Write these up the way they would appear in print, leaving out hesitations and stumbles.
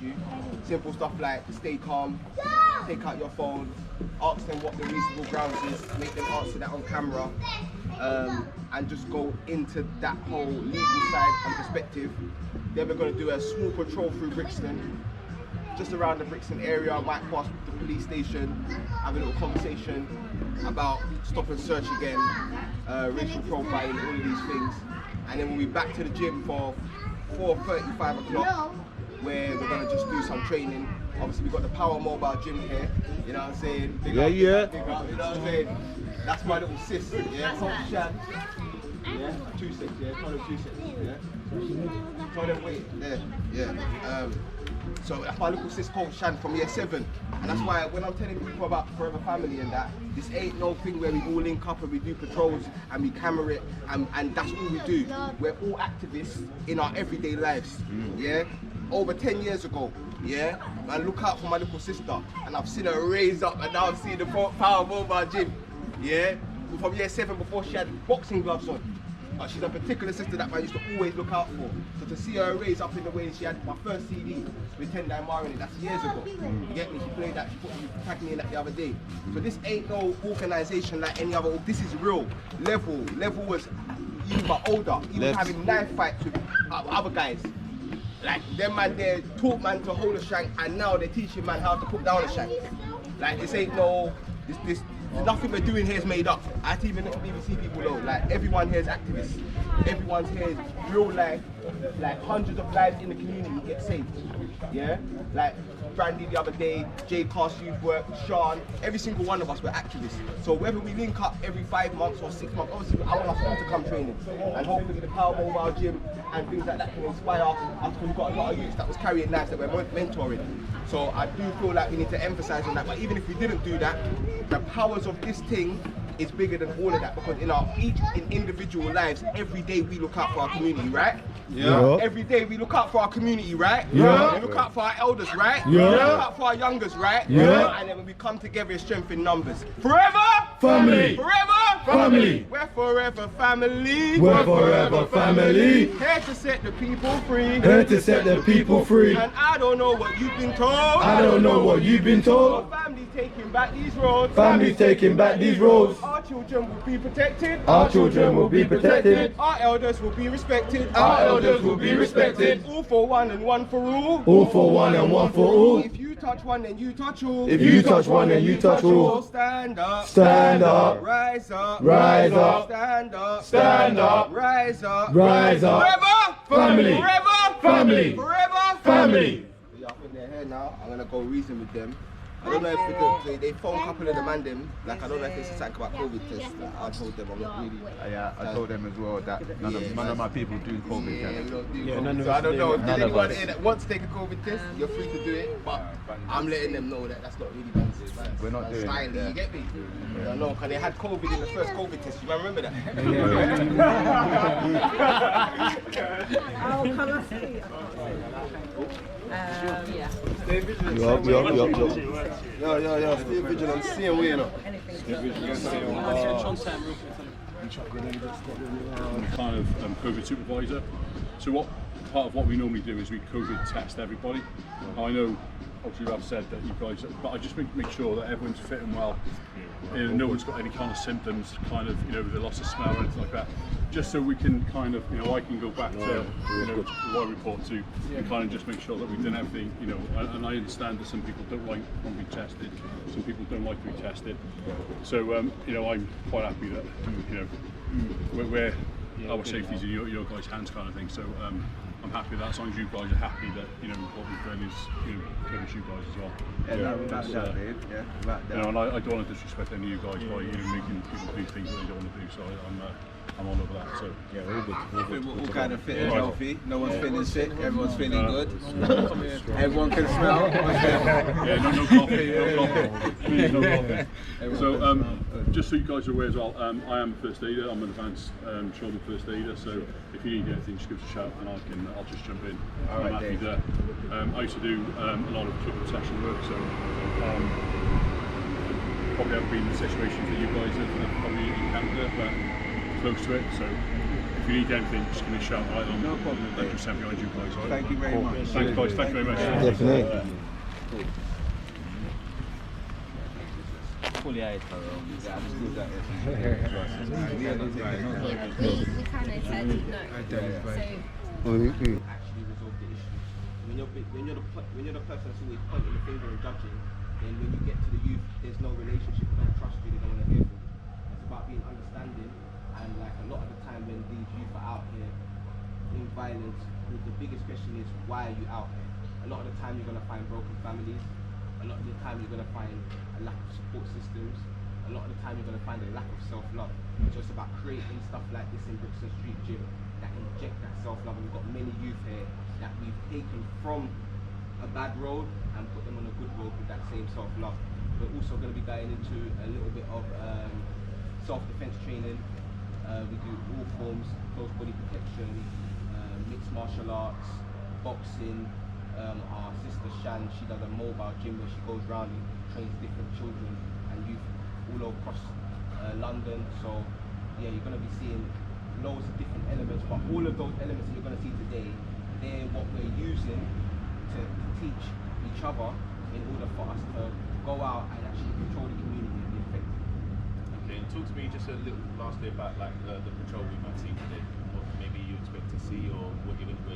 you. Simple stuff like stay calm, take out your phone, ask them what the reasonable grounds is, make them answer that on camera, and just go into that whole legal side and perspective. Then we're going to do a small patrol through Brixton, just around the Brixton area, might pass the police station, have a little conversation about stop and search again, racial profiling, all of these things. And then we'll be back to the gym for 4:30, 5 o'clock, where we're going to just do some training. Obviously we've got the Power Mobile Gym here, you know what I'm saying? Big up, you know what I'm saying? That's my little sis, yeah? Coach Shan. Yeah, 2-6, yeah, tell them 2-6, yeah? Tell them wait, there, yeah. So that's my little sis Coach Shan from year 7. And that's why when I'm telling people about Forever Family and that, this ain't no thing where we all link up and we do patrols and we camera it and that's all we do. We're all activists in our everyday lives, yeah? Over 10 years ago, yeah? Man, look out for my little sister and I've seen her raise up and now I've seen the Power Mobile Gym, yeah? From year 7 before she had boxing gloves on. She's a particular sister that I used to always look out for. So to see her raise up in the way she had my first CD with Tendai Mara in it, that's years ago. You get me? She played that, she tagged me in that the other day. So this ain't no organisation like any other, this is real. Level was even older. He was having knife fights with other guys. Like them man there taught man to hold a shank and now they're teaching man how to put down a shank. Like this ain't no, this nothing we're doing here is made up. I had to even let the BBC people know, like everyone here is activists. Everyone's here is real life, like hundreds of lives in the community get saved. Yeah? Like Brandy the other day, Jay Cast Youth Work, Sean, every single one of us, we're activists. So whether we link up every 5 months or 6 months, obviously I want us all to come training. And hopefully the Power Mobile Gym and things like that can inspire us because we've got a lot of youths that was carrying knives that we're mentoring. So I do feel like we need to emphasize on that, but even if we didn't do that, the powers of this thing is bigger than all of that because in individual lives, every day we look out for our community, right? Yeah. Every day we look out for our community, right? Yeah. We look out for our elders, right? Yeah. We look out for our youngers, right? Yeah. And then when we come together, it's strength in numbers. Forever family. Forever family. We're forever family. We're forever family. Here to set the people free. Here to set the people free. And I don't know what you've been told. I don't know what you've been told. So family taking back these roads. Family taking back these roads. Our children will be protected. Our children will be protected. Our elders will be respected. Our elders will be respected. All for one and one for all. All for one and one for all. If you touch one, then you touch all. If you touch one, then you touch all. Stand up. Stand up. Rise up. Rise up. Stand up. Stand up. Rise up. Rise up. Forever family. Forever family. Forever family. They're up in their hair now. I'm gonna go reason with them. I don't know if they phone a couple of the man them, like I don't know if it's a something about COVID test. I told them I'm not really. Yeah, I told them as well that none of my people do COVID tests. So I don't know if there's anyone here that wants to take a COVID test, you're free to do it, but I'm letting them know that that's not really done. We're not doing it. You get me? I don't know, because they had COVID in the first COVID test. You remember that? Oh, can I see? Yeah. Stay vigilant. Yo, stay vigilant. Same way, you know. Stay vigilant. Kind of COVID supervisor. So part of what we normally do is we COVID test everybody. I know, obviously, I've said that you guys, but I just make sure that everyone's fit and well. No one's got any kind of symptoms, kind of, the loss of smell or anything like that. Just so we can kind of, I can go back to, who I report to, and kind of just make sure that we've done everything, and I understand that some people don't like to be tested, some people don't like to be tested. So, I'm quite happy that, we're our safety's in your guys' hands kind of thing. So, I'm happy with that, as long as you guys are happy that, what we've done is, covers you guys as well. Yeah, without doubt, Dave. Yeah, without doubt. And I don't want to disrespect any of you guys by, making people do things that they don't want to do, so I'm all over that, so. Yeah, we're all good. We're all kind of fit and healthy. No one's feeling sick, everyone's feeling good. Everyone can smell. Yeah, no coffee, Please, no coffee. So, just so you guys are aware as well, I am a first aider. I'm an advanced trauma first aider, so if you need anything, just give us a shout and I'll just jump in. I'm happy there. I used to do a lot of club protection work, so probably haven't been in the situations that you guys have probably encountered, but close to it. So if if you need anything, just give me a shout. Right on. No problem. 100% behind you guys. Right? Thank you very much. Thanks, guys. Thank you very much. Definitely. Fully out. Yeah, I'm just that. We kind of said no. Actually resolve the issue. When you're the person that's always pointing the finger and judging, then when you get to the youth, there's no relationship, they don't trust you, they don't want to hear from you. It's about being understanding, and like a lot of the time when these youth are out here in violence, the biggest question is, why are you out here? A lot of the time you're going to find broken families. A lot of the time you're going to find a lack of support systems. A lot of the time you're going to find a lack of self-love. So it's about creating stuff like this in Brixton Street Gym that inject that self-love. And we've got many youth here that we've taken from a bad road and put them on a good road with that same self-love. We're also going to be going into a little bit of self-defense training. We do all forms, close body protection, mixed martial arts, boxing. Our sister Shan, she does a mobile gym where she goes around and trains different children and youth all across London. So yeah, you're going to be seeing loads of different elements, but all of those elements that you're going to see today, they're what we're using to teach each other in order for us to go out and actually control the community and be effective. Okay, and talk to me just a little lastly about like the patrol we might see today. What maybe you expect to see, or where you're going to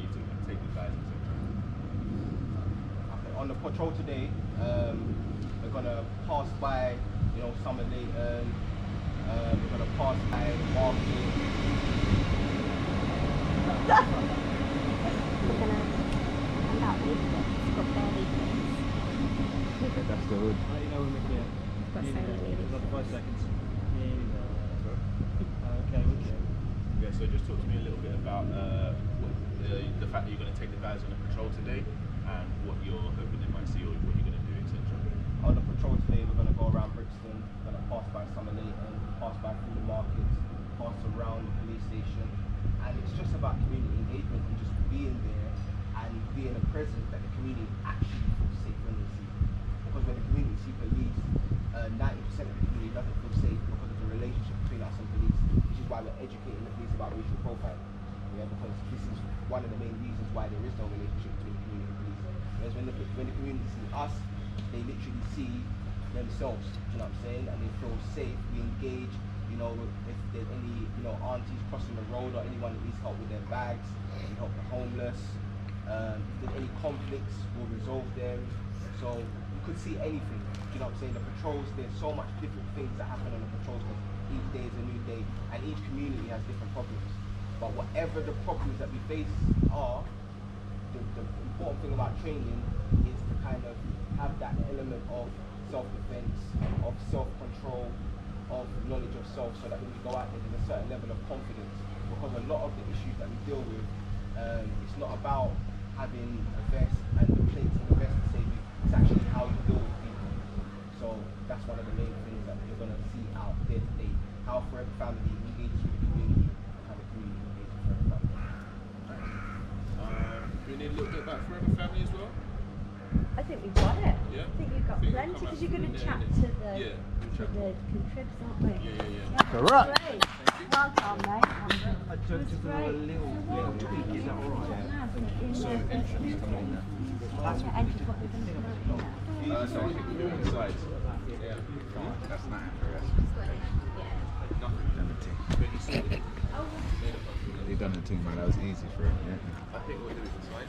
take the guys, etc. On the patrol today, we're gonna pass by, Summer Leighton. We're gonna pass by the market. We're gonna hand out leaflets. It's got bare leaflets. That's the hood. Got so many leaflets. 5 seconds. Okay. Yeah, so just talk to me a little bit about the fact that you're going to take the guys on a patrol today, and what you're hoping they might see, or what you're going to do, etc. On the patrol today, we're gonna go around Brixton. We're gonna pass by Summer Leighton, pass by through the markets, pass around the police station, and it's just about community engagement and just being there and being a presence that the community actually feels safe when they see. Because when the community see police, 90% of the community doesn't feel safe because of the relationship between us and police, which is why we're educating the police about racial profiling. Yeah, because this is one of the main reasons why there is no relationship between community and police. Whereas when the community see us, they literally see themselves, do you know what I'm saying? And they feel safe, we engage, if there's any, aunties crossing the road or anyone that needs help with their bags, we help the homeless. If there's any conflicts, we'll resolve them. So you could see anything, do you know what I'm saying? The patrols, there's so much different things that happen on the patrols because each day is a new day and each community has different problems. But whatever the problems that we face are, the important thing about training is to kind of have that element of self-defense, of self-control, of knowledge of self, so that when we go out there, there's a certain level of confidence. Because a lot of the issues that we deal with, it's not about having a vest and the plates in the vest to save you, it's actually how you deal with people. So that's one of the main things that you're going to see out there today. How Forever Family engages with the community and how the community engages with Forever Family. Do we need a little bit about Forever Family as well? I think we've got it. Yeah? I think you've got plenty because you're going to chat to the contribs, aren't we? Yeah. Correct. Great. Well done, mate. Just a little tweak, is that alright? So entrance coming in there. That's what we're going to do. So I think we're doing the sides. Yeah. That's not for us. They done the thing, man. That was easy for him. Yeah. I think we'll do it this side.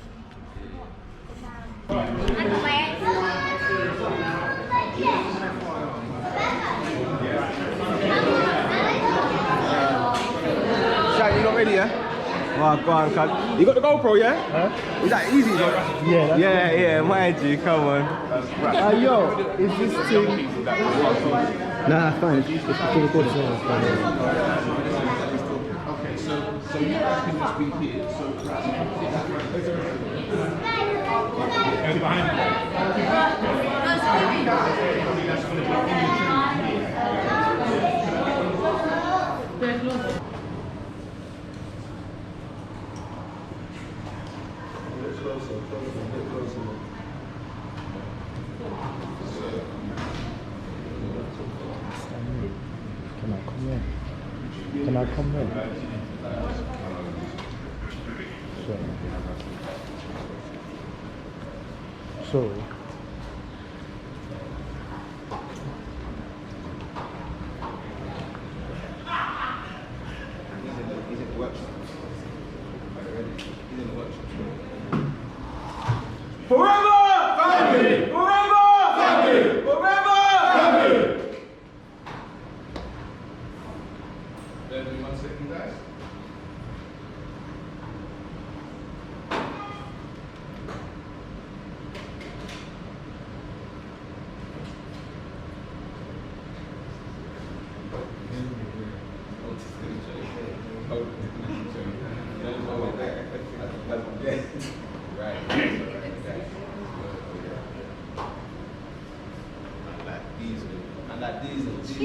Shaq, you not ready, yeah? Oh, go on, cuz. You got the GoPro, yeah? Huh? Is that easy, bro? Yeah. Yeah, mind you, come on. Yo, is this thing? Nah, fine. It's still recording. Okay, so you guys can just be here. Can I come in? Sorry. He's in the workshop. He's in the workshop. Forever! Family! Forever! Family! Forever! Family! Bear with me 1 second, guys.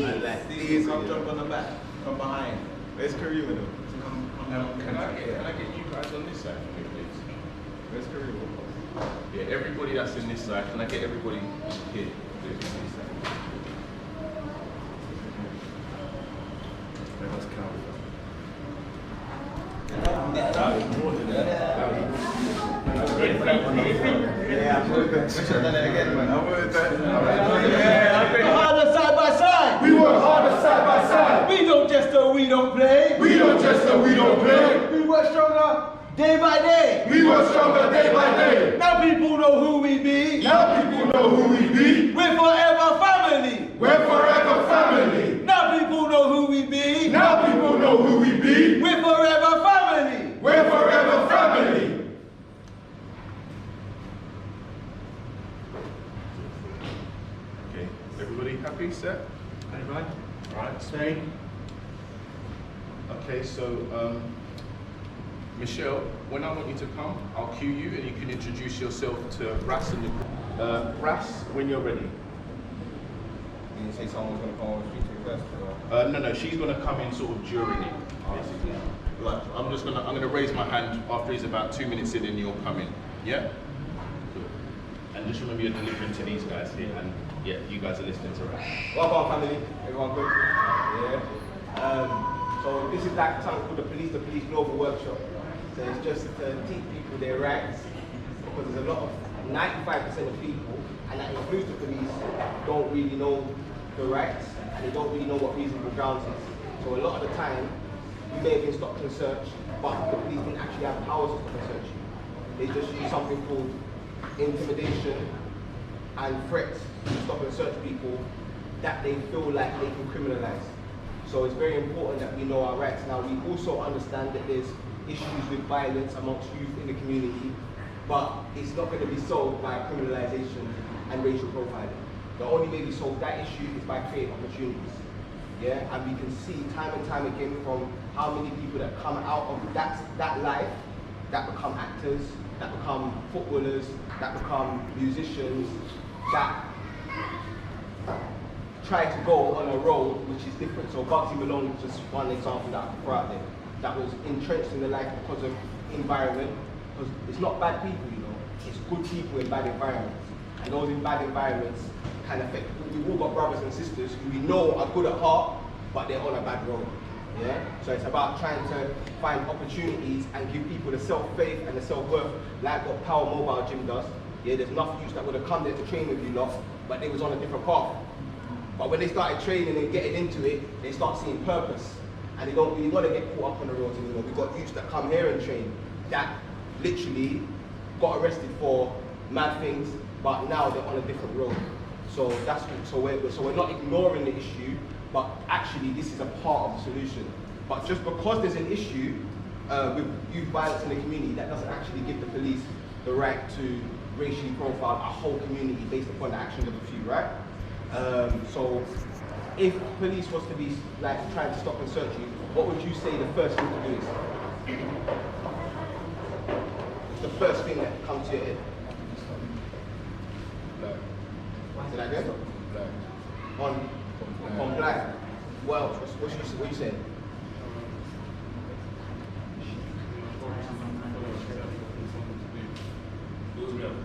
And like these, come jump on the back, from behind. Where's Karima though? Can I get you guys on this side for me, please? Where's Karima? Yeah, everybody that's in this side, can I get everybody here, please, on this side? Let's count. Yeah, I'm with that. We should have done it again, man. I'm with that. Harder side by side. We work harder side by side. We don't just we don't play. We don't just we don't play. We work stronger day by day. We work stronger day by day. Now people know who we be. Now people know who we be. We're forever family. We're forever family. Now people know who we be. Now people know who we be. We're forever family. We're forever family. Okay, everybody happy, set? Everybody? Alright, Stay. okay, so Michelle, when I want you to come, I'll cue you and you can introduce yourself to Ras and the group. Ras, when you're ready. Did you say someone was going to come over and speak to you first? No, she's gonna come in sort of during it, basically. Right, I'm gonna raise my hand after he's about 2 minutes in and you'll come in. Yeah? Cool. And just remember you're delivering to these guys here and yeah, you guys are listening to Ras. What about family? Everyone good? Yeah. So this is like something called the Police Global Workshop. So it's just to teach people their rights, because there's a lot of 95% of people, and that includes the police, don't really know the rights and they don't really know what reasonable grounds is. So a lot of the time, you may have been stopped and searched, but the police didn't actually have powers to stop and search you. They just use something called intimidation and threats to stop and search people that they feel like they can criminalize. So it's very important that we know our rights. Now we also understand that there's issues with violence amongst youth in the community, but it's not going to be solved by criminalization and racial profiling. The only way we solve that issue is by creating opportunities. Yeah, and we can see time and time again from how many people that come out of that life, that become actors, that become footballers, that become musicians, that try to go on a road which is different. So Bugsy Malone is just one example that I could throw out there, that was entrenched in the life because of environment, because it's not bad people, you know, it's good people in bad environments. And those in bad environments can affect, we've all got brothers and sisters who we know are good at heart, but they're on a bad road. Yeah? So it's about trying to find opportunities and give people the self-faith and the self-worth, like what Power Mobile Gym does. Yeah, there's enough youths that would have come there to train with you lot, but they was on a different path. But when they started training and getting into it, they start seeing purpose. And they don't really want to get caught up on the roads anymore. We've got youths that come here and train that literally got arrested for mad things, but now they're on a different road. So we're not ignoring the issue, but actually this is a part of the solution. But just because there's an issue with youth violence in the community, that doesn't actually give the police the right to racially profile a whole community based upon the actions of a few, right? So if police was to be like trying to stop and search you, what would you say the first thing to do is? The first thing that comes to your head. Say that again? On black. Well, what you saying?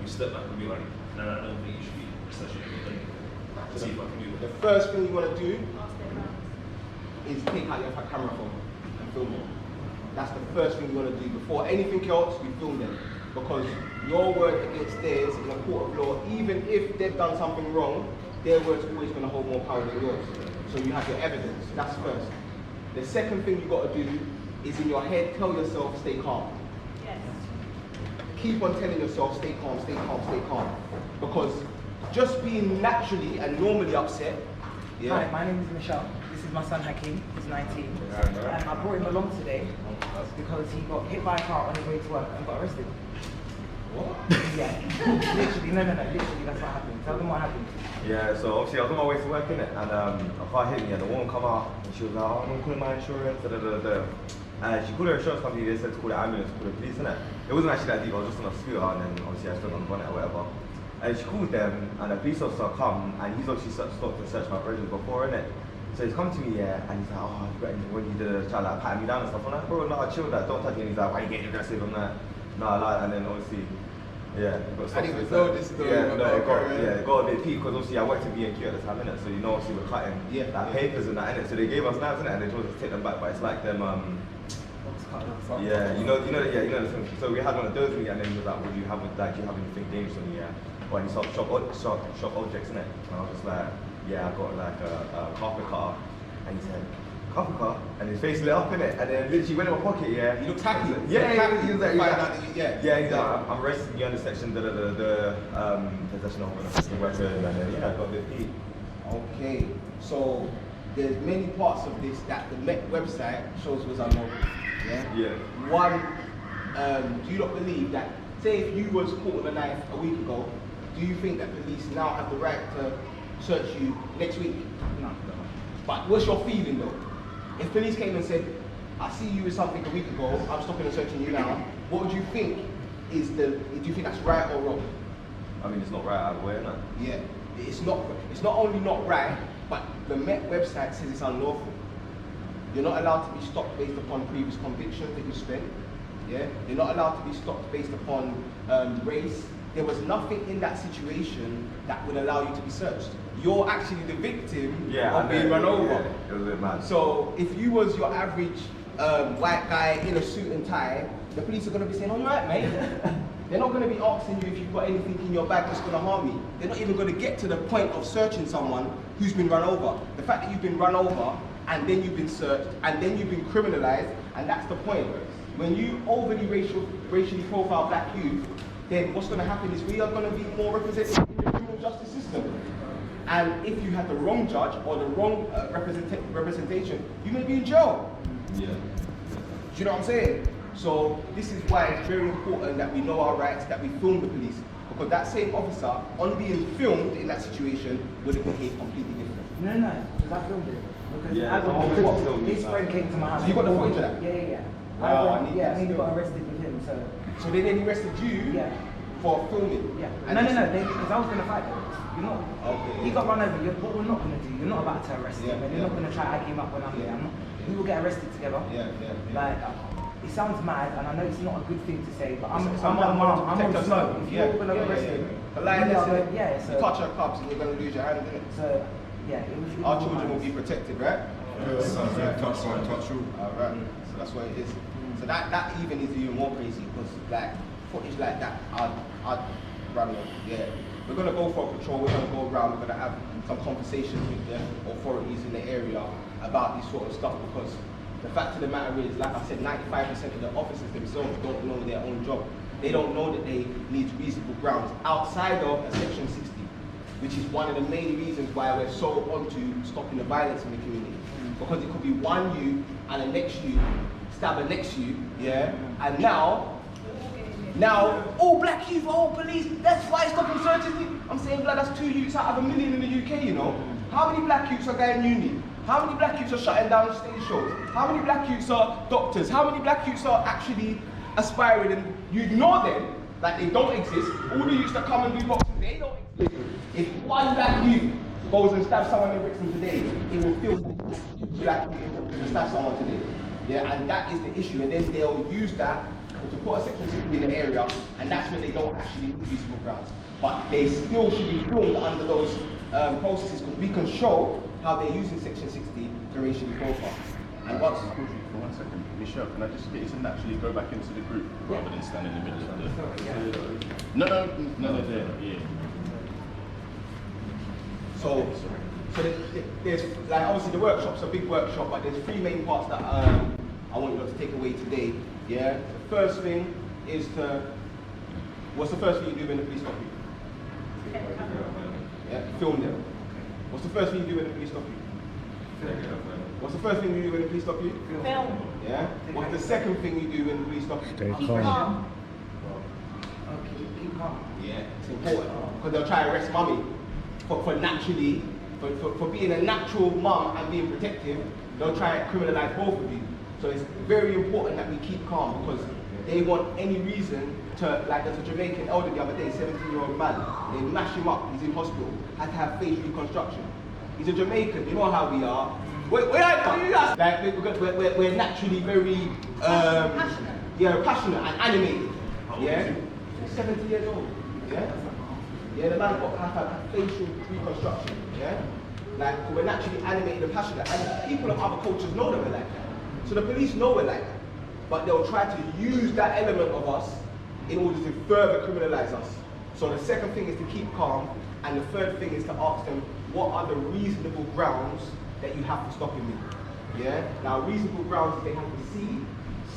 You step back and be like, no, I don't think you should be such a good thing. See if I can do The first thing you want to do is take out your camera phone and film it. That's the first thing you want to do. Before anything else, we film them. because your word against theirs in a court of law, even if they've done something wrong, their word's always going to hold more power than yours. So you have your evidence. That's first. The second thing you got to do is in your head tell yourself stay calm. Yes. Keep on telling yourself stay calm, stay calm, stay calm. Because just being naturally and normally upset. Hi, my name is Michelle. This is my son Hakeem. He's 19. I brought him along today because he got hit by a car on his way to work and got arrested. What? Yeah. Literally, no, literally that's what happened. Tell them what happened. Yeah, so obviously I was on my way to work, innit? And a car hit me and the woman come out and she was like, oh, I'm calling my insurance, da da da da. And she called her insurance company, they said to call the ambulance, call the police, innit? It wasn't actually that deep, I was just on a scooter and then obviously I stood on the bonnet or whatever. And she called them and a police officer come and he's obviously stopped to search my bridges before, innit? So he's come to me, yeah, and he's like, oh, you got anything when you did a child like patting me down and stuff. I'm like, bro, no, chill that, don't touch me. And he's like, why are you getting aggressive? I'm like, no, I like, and then obviously, yeah, it got I didn't even know this story. Yeah, no, it got a bit peak because obviously I worked in B&Q at the time, innit? So you know, obviously we're cutting like papers and that, innit? So they gave us knives, innit? And they told us to take them back, but it's like them, yeah, you know the thing. So we had one of those with me, and then he was like, do you have anything dangerous on you? Yeah. Or any sharp objects, innit? And I was just like, yeah, I got like a carpet cutter. And he said, carpet cutter? And his face lit up, innit? And then literally went in my pocket, yeah. He looked happy. Yeah, he was like, yeah, he's like, I'm arresting you under section, the possession of an offensive weapon, and then, yeah, I got a bit beat. Okay, so there's many parts of this that the Met website shows was unlawful. Yeah? Yeah. One, do you not believe that, say if you was caught with a knife a week ago, do you think that police now have the right to search you next week? No. But what's your feeling though? If police came and said, I see you with something a week ago, I'm stopping and searching you now, what would you think do you think that's right or wrong? I mean, it's not right out of the way, innit? Yeah, it's not only not right, but the Met website says it's unlawful. You're not allowed to be stopped based upon previous convictions that you spent. Yeah, you're not allowed to be stopped based upon race. There was nothing in that situation that would allow you to be searched. You're actually the victim of being run over. Yeah, it was a bit mad. So if you was your average white guy in a suit and tie, the police are going to be saying, "Oh, you right, mate?" They're not going to be asking you if you've got anything in your bag that's going to harm me. They're not even going to get to the point of searching someone who's been run over. The fact that you've been run over and then you've been searched and then you've been criminalized, and that's the point. When you overly racially profile black youth, then what's going to happen is we are going to be more represented in the criminal justice system. And if you had the wrong judge or the wrong representation, you may be in jail. Yeah. Do you know what I'm saying? So this is why it's very important that we know our rights, that we film the police. Because that same officer, on being filmed in that situation, would have behaved completely different. No, because I filmed it. Because Yeah, I got his friend came to my house. So you got the footage of that? Yeah. Wow, I mean, he got arrested with him, so. So they then arrested you for filming? Yeah. And No, because I was going to fight them. You're not. Okay. He got run over. What we're not going to do, you're not about to arrest him, and you're Yeah. not going to try to ag him up when I'm there. We will get arrested together. Yeah. Like, it sounds mad, and I know it's not a good thing to say, but I'm It's on protect smoke. If Yeah. you're going to arrest him, But like, listen, so you touch our cups and you're going to lose your hand, innit? So, yeah, it was. Our children will be protected, right? Touch one, touch all. Alright, so that's what it is. So that even is even more crazy because like footage like that, I'd run off. Yeah, we're gonna go for a patrol. We're gonna go around. We're gonna have some conversations with the authorities in the area about this sort of stuff because the fact of the matter is, like I said, 95% of the officers themselves don't know their own job. They don't know that they need reasonable grounds outside of a Section 60, which is one of the main reasons why we're so onto stopping the violence in the community. Because it could be one you and the next you stab the next you, yeah? And now, all black youth, all police, that's why stopping searches. I'm saying, blood, that's 2 youths out of 1 million in the UK, you know? How many black youths are going uni? How many black youths are shutting down stage shows? How many black youths are doctors? How many black youths are actually aspiring and you ignore them like they don't exist? All the youths that come and do boxing, they don't exist. If one black youth goes and stabs someone in Brixton today, it will feel black youth to stab someone today. Yeah, and that is the issue. And then they'll use that to put a Section 60 in the area, and that's when they don't actually need reasonable grounds. But they still should be filmed under those processes because we can show how they're using Section 60 to racially profile. And once For 1 second, Michelle, can I just get you to naturally go back into the group rather than stand in the middle of the... No, yeah. so there's like obviously the workshop's a big workshop, but there's 3 main parts that I want you lot to take away today. Yeah. The first thing is what's the first thing you do when the police stop you? Yeah. Film them. What's the first thing you do when the police stop you? What's the first thing you do when the police stop you? Film. Yeah. What's the second thing you do when the police stop you? Stay calm. Okay, keep calm. Yeah, it's important because they'll try to arrest mummy for naturally, for being a natural mum and being protective. They'll try to criminalize both of you. So it's very important that we keep calm because they want any reason to, like there's a Jamaican elder the other day, 17-year-old man. They mash him up. He's in hospital. Had to have face reconstruction. He's a Jamaican. You know how we are. We're naturally very passionate and animated. Yeah. 70 years old. Yeah? Yeah, the man got have facial reconstruction. Yeah? Like, we're naturally animated and passionate. And people of other cultures know that we're like that. So the police know we're like that. But they'll try to use that element of us in order to further criminalize us. So the second thing is to keep calm. And the third thing is to ask them, what are the reasonable grounds that you have for stopping me? Yeah? Now, reasonable grounds is they have to see,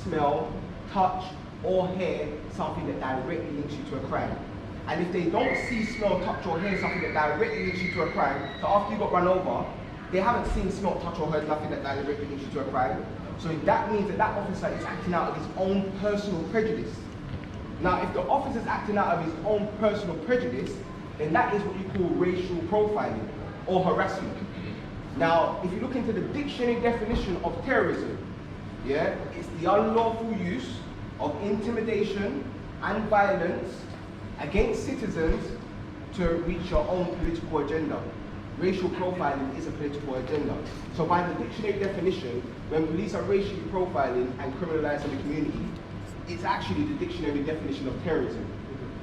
smell, touch, or hear something that directly links you to a crime. And if they don't see, smell, touch, or hear something that directly links you to a crime, so after you got run over, they haven't seen, smelled, touch, or heard nothing that directly links you to a crime. So that means that that officer is acting out of his own personal prejudice. Now, if the officer is acting out of his own personal prejudice, then that is what you call racial profiling or harassment. Now, if you look into the dictionary definition of terrorism, yeah, it's the unlawful use of intimidation and violence against citizens to reach your own political agenda. Racial profiling is a political agenda. So by the dictionary definition, when police are racially profiling and criminalizing the community, it's actually the dictionary definition of terrorism.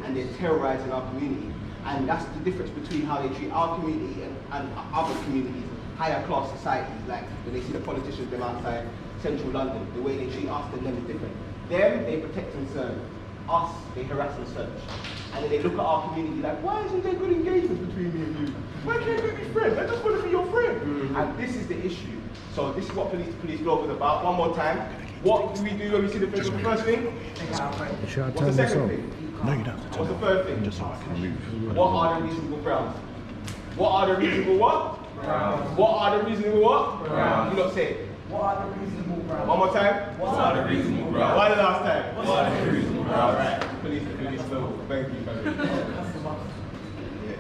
And they're terrorizing our community. And that's the difference between how they treat our community and other communities, higher class societies, like when they see the politicians them outside central London, the way they treat us and them is different. Them, they protect and serve. Us, they harass and search. And then they look at our community like, why isn't there good engagement between me and you? Why can't we be friends? I just want to be your friend. And this is the issue. So this is what Police Global is about. One more time. What do we do when we see the first thing? What's the second thing? No, you don't have to. What's the third thing? Just so I can move. What are the reasonable grounds? What are the reasonable what? Grounds. What are the reasonable what? Grounds. You not say it. What are the reasonable grounds? One more time. What are the reasonable grounds? Why the last time? What are the reasonable grounds? Alright. Police Global. Thank you. Yeah.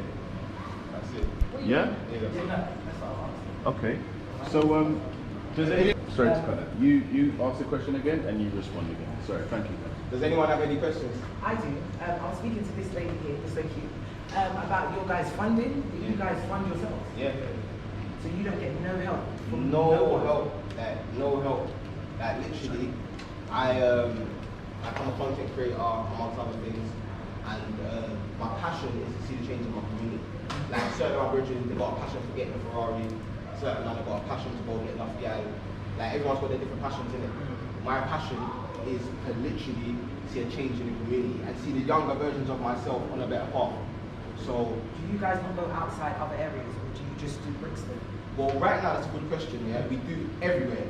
That's it. Yeah? Yeah. Okay. So, does any... Sorry to cut it. You ask the question again and you respond again. Sorry, thank you. Does anyone have any questions? I do. I was speaking to this lady here, this so cute, about your guys' funding. You guys fund yourselves. Yeah. So you don't get no help from No one? help. No help. Like literally, I'm a content creator amongst other things, and my passion is to see the change in my community. Like certain of my brethren, they've got a passion for getting a Ferrari. Certain man have got a passion to go get enough gal. Like everyone's got their different passions in it. My passion is to literally see a change in the community and see the younger versions of myself on a better path. So, do you guys not go outside other areas, or do you just do Brixton? Well, right now that's a good question. Yeah, we do everywhere.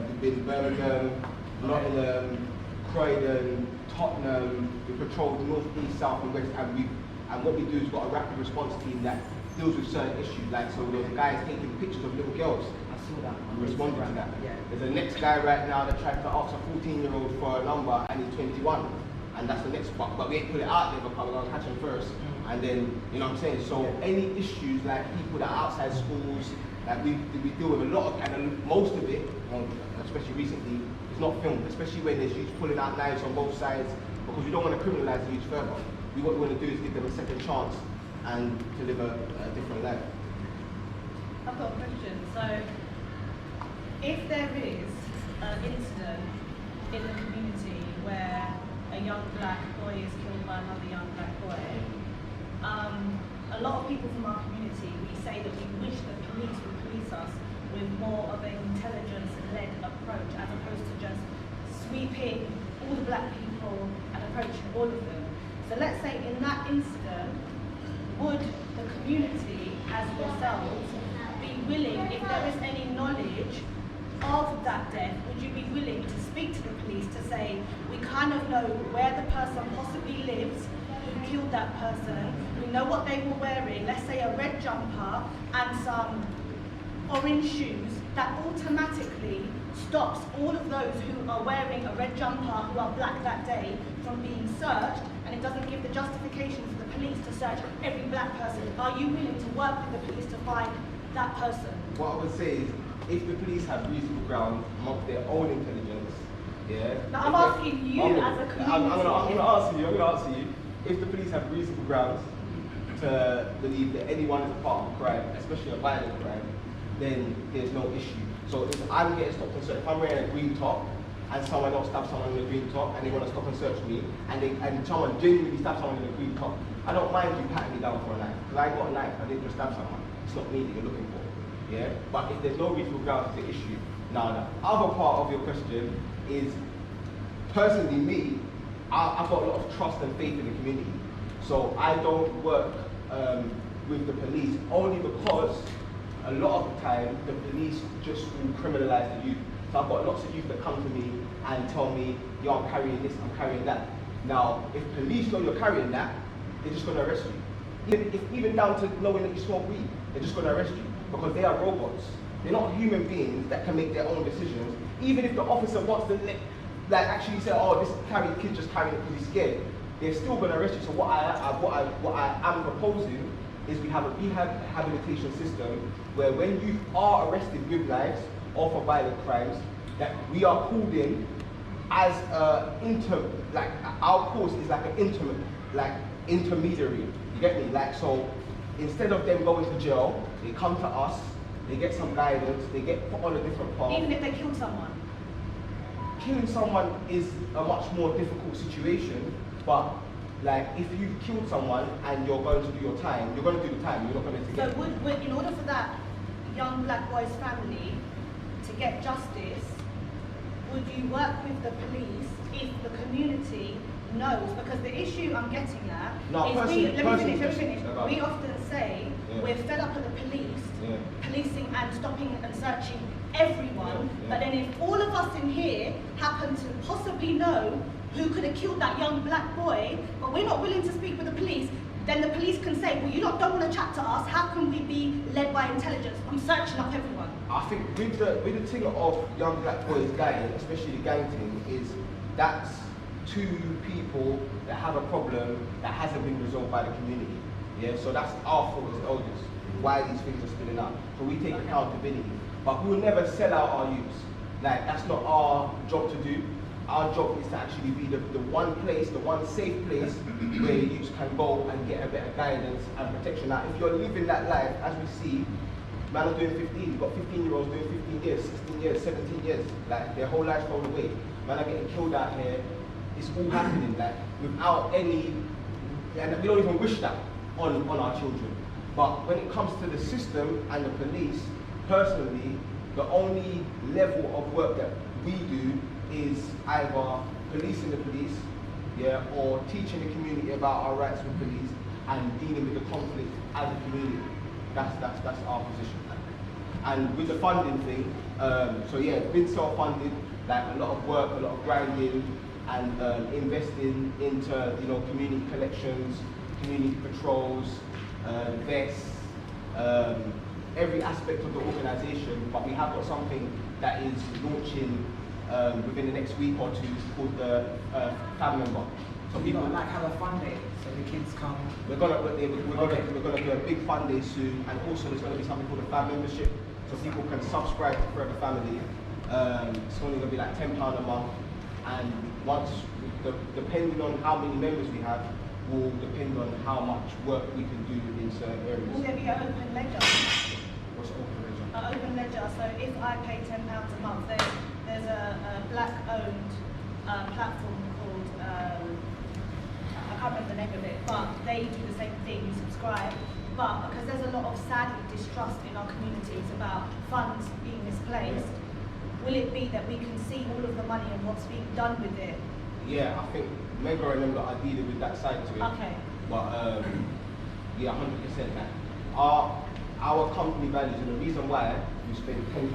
We've been Birmingham, Nottingham, Croydon, Tottenham. We patrol north, east, south, and west, and what we do is got a rapid response team that deals with certain issues. Like so, there's guys taking pictures of little girls. That. We responded to that. Yeah. There's a next guy right now that tried to ask a 14-year-old for a number and he's 21. And that's the next spot. But we ain't put it out there because we're going to catch him first. And then, you know what I'm saying? So any issues like people that are outside schools, like we deal with a lot of, and most of it, especially recently, is not filmed. Especially when there's youths pulling out knives on both sides because we don't want to criminalize the youth further. What we want to do is give them a second chance and to live a different life. I've got a question. So, if there is an incident in the community where a young black boy is killed by another young black boy, a lot of people from our community, we say that we wish that police would police us with more of an intelligence-led approach as opposed to just sweeping all the black people and approaching all of them. So let's say in that incident, would the community as yourselves be willing, if there is any knowledge of that death, would you be willing to speak to the police to say, we kind of know where the person possibly lives, who killed that person, we know what they were wearing, let's say a red jumper and some orange shoes, that automatically stops all of those who are wearing a red jumper, who are black that day, from being searched, and it doesn't give the justification for the police to search every black person. Are you willing to work with the police to find that person? What I would say is, if the police have reasonable ground amongst their own intelligence, yeah. Now I'm asking you as a community. I'm gonna answer you. If the police have reasonable grounds to believe that anyone is a part of a crime, especially a violent crime, then there's no issue. So if I'm getting stopped and searched, if I'm wearing a green top and someone else stabs someone in a green top and they want to stop and search me, and someone genuinely stabs someone in a green top, I don't mind you patting me down for a knife, because I ain't got a knife, I didn't just stab someone. It's not me that you're looking for. Yeah? But if there's no reasonable grounds to issue. Now the other part of your question is, personally me, I've got a lot of trust and faith in the community. So I don't work with the police only because a lot of the time the police just will criminalize the youth. So I've got lots of youth that come to me and tell me, yo, I'm carrying this, I'm carrying that. Now, if police know you're carrying that, they're just gonna arrest you. Even down to knowing that you smoke weed, they're just gonna arrest you because they are robots. They're not human beings that can make their own decisions. Even if the officer wants to actually say, oh, this kid just carrying it because he's scared, they're still gonna arrest you. So what I am proposing is we have a rehabilitation system where when you are arrested with knives or for violent crimes, that we are called in as our course is like an intermediary. You get me? Like, so instead of them going to jail, they come to us, they get some guidance, they get put on a different path. Even if they killed someone? Killing someone is a much more difficult situation, but like if you've killed someone and you're going to do your time, you're going to do the time, you're not going to get. So would in order for that young black boy's family to get justice, would you work with the police if the community knows? Because the issue I'm getting at is let me finish. We often say we're fed up with the police, policing and stopping and searching everyone, but then if all of us in here happen to possibly know who could have killed that young black boy, but we're not willing to speak with the police, then the police can say, well, you don't want to chat to us, how can we be led by intelligence? I'm searching up everyone. I think with the thing of young black boys dying, especially the gang thing, is that's two people that have a problem that hasn't been resolved by the community. Yeah, so that's our fault as elders, why these things are spilling out. So we take accountability. But we will never sell out our youths. Like, that's not our job to do. Our job is to actually be the one place, the one safe place where youths can go and get a bit of guidance and protection. Now, if you're living that life, as we see, man are doing 15, you've got 15-year-olds doing 15 years, 16 years, 17 years, like their whole life thrown away. Man are getting killed out here. It's all happening, like, without any, and we don't even wish that on our children. But when it comes to the system and the police, personally, the only level of work that we do is either policing the police, or teaching the community about our rights with police and dealing with the conflict as a community. That's our position. And with the funding thing, been self-funded, like a lot of work, a lot of grinding, and investing into community collections, community patrols, vests, every aspect of the organisation. But we have got something that is launching within the next week or two called the family member. So people like have a fun day, so the kids come. We're gonna do a big fun day soon, and also there's gonna be something called a fan membership, so people can subscribe to Forever Family. It's only gonna be like £10 a month, and once, depending on how many members we have, will depend on how much work we can do in certain areas. Will there be an open ledger? What's open ledger? An open ledger. So if I pay £10 a month, there's a black-owned platform called I can't remember the name of it, but they do the same thing. You subscribe, but because there's a lot of sadly distrust in our communities about funds being misplaced, will it be that we can see all of the money and what's being done with it? Yeah, I think Mega and them lot are dealing with that side to it. Okay. But yeah, 100% that. Our company values, and the reason why we spend 10,000,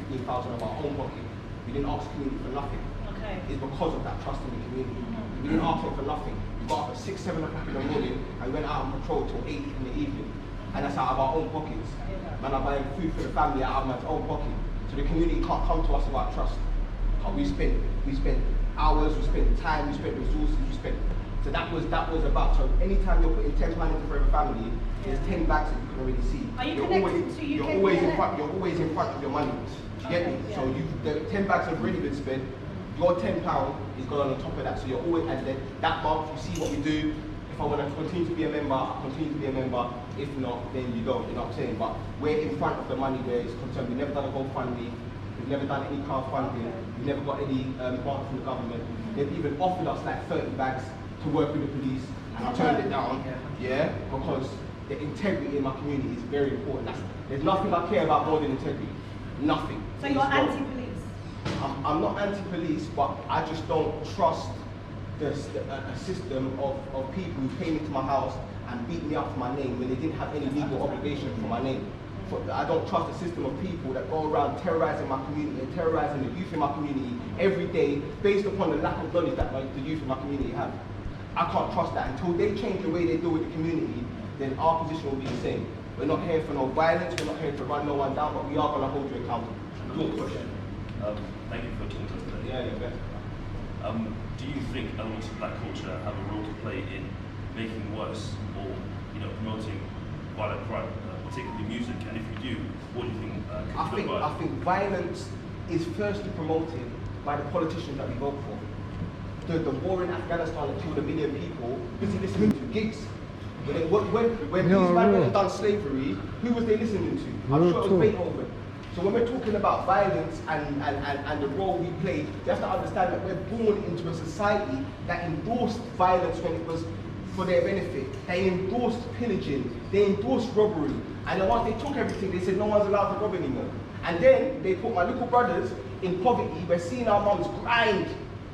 15,000 of our own pocket, we didn't ask the community for nothing. Okay. Is because of that trust in the community. We didn't ask them for nothing. We got up at 6, 7 o'clock in the morning and went out on patrol till 8 in the evening. And that's out of our own pockets. Man, I'm buying food for the family out of my own pocket. So the community can't come to us about trust. We spent hours, we spent time, we spent resources, we spent. So that was about. So anytime you're putting 10 pounds into for every family, there's 10 bags that you can already see. Are you connected to you're UK always in PLN? front. You're always in front of your money. Do you get me? Yeah. So the 10 bags have already been spent. Your £10 is going on top of that. So you're always, and then that month you see what we do. If I want to continue to be a member, I continue to be a member. If not, then you don't. You know what I'm saying? But we're in front of the money where it's concerned. We've never done a GoFundMe. We've never done any crowdfunding. We've never got any grant from the government. They've even offered us like 30 bags to work with the police, and I turned it down. Yeah, because the integrity in my community is very important. There's nothing I care about more than integrity. Nothing. So you're anti-police? I'm not anti-police, but I just don't trust a system of people who came into my house and beat me up for my name when they didn't have any legal obligation for my name. I don't trust a system of people that go around terrorizing my community and terrorizing the youth in my community every day based upon the lack of knowledge that the youth in my community have. I can't trust that. Until they change the way they deal with the community, then our position will be the same. We're not here for no violence, we're not here to run no one down, but we are going to hold you accountable. Good question. Thank you for talking to us today. Yeah, yeah, best. Do you think elements of black culture have a role to play in making worse or promoting violent crime, particularly music? And if you do, what do you think could be done by it? I think violence is firstly promoted by the politicians that we vote for. The war in Afghanistan that killed 1 million people, busy listening to gigs. When these men went and done slavery, who was they listening to? I'm sure it was Beethoven. So when we're talking about violence and the role we play, you have to understand that we're born into a society that endorsed violence when it was for their benefit. They endorsed pillaging, they endorsed robbery. And then once they took everything, they said no one's allowed to rob anymore. And then they put my little brothers in poverty. We're seeing our mums grind.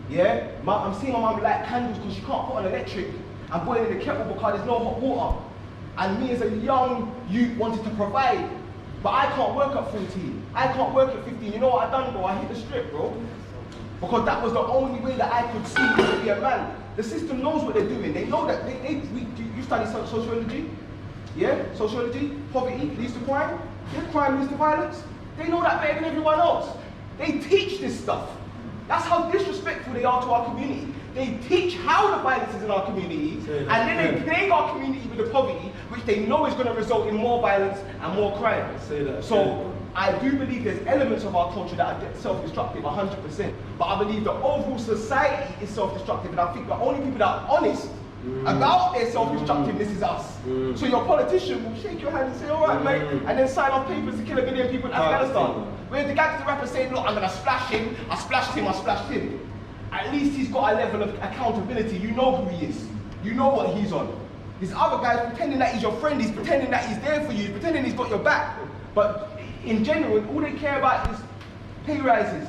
Yeah? I'm seeing my mum light candles because she can't put on electric. I'm boiling the kettle because there's no hot water. And me as a young youth wanted to provide. But I can't work at 14. I can't work at 15. You know what I done, bro? I hit the strip, bro. Because that was the only way that I could see to be a man. The system knows what they're doing. They know that you study sociology? Yeah? Sociology? Poverty leads to crime? Yeah? Crime leads to violence? They know that better than everyone else. They teach this stuff. That's how disrespectful they are to our community. They teach how the violence is in our community, and then they plague our community with the poverty, which they know is going to result in more violence and more crime. So I do believe there's elements of our culture that are self-destructive, 100%. But I believe the overall society is self-destructive, and I think the only people that are honest about their self-destructiveness is us. So your politician will shake your hand and say, all right, mate, and then sign off papers to kill 1 million people in Afghanistan. Whereas the guy to the rapper saying, look, I'm going to splash him, I splashed him. At least he's got a level of accountability. You know who he is. You know what he's on. This other guy's pretending that he's your friend, he's pretending that he's there for you, he's pretending he's got your back. But in general, all they care about is pay rises,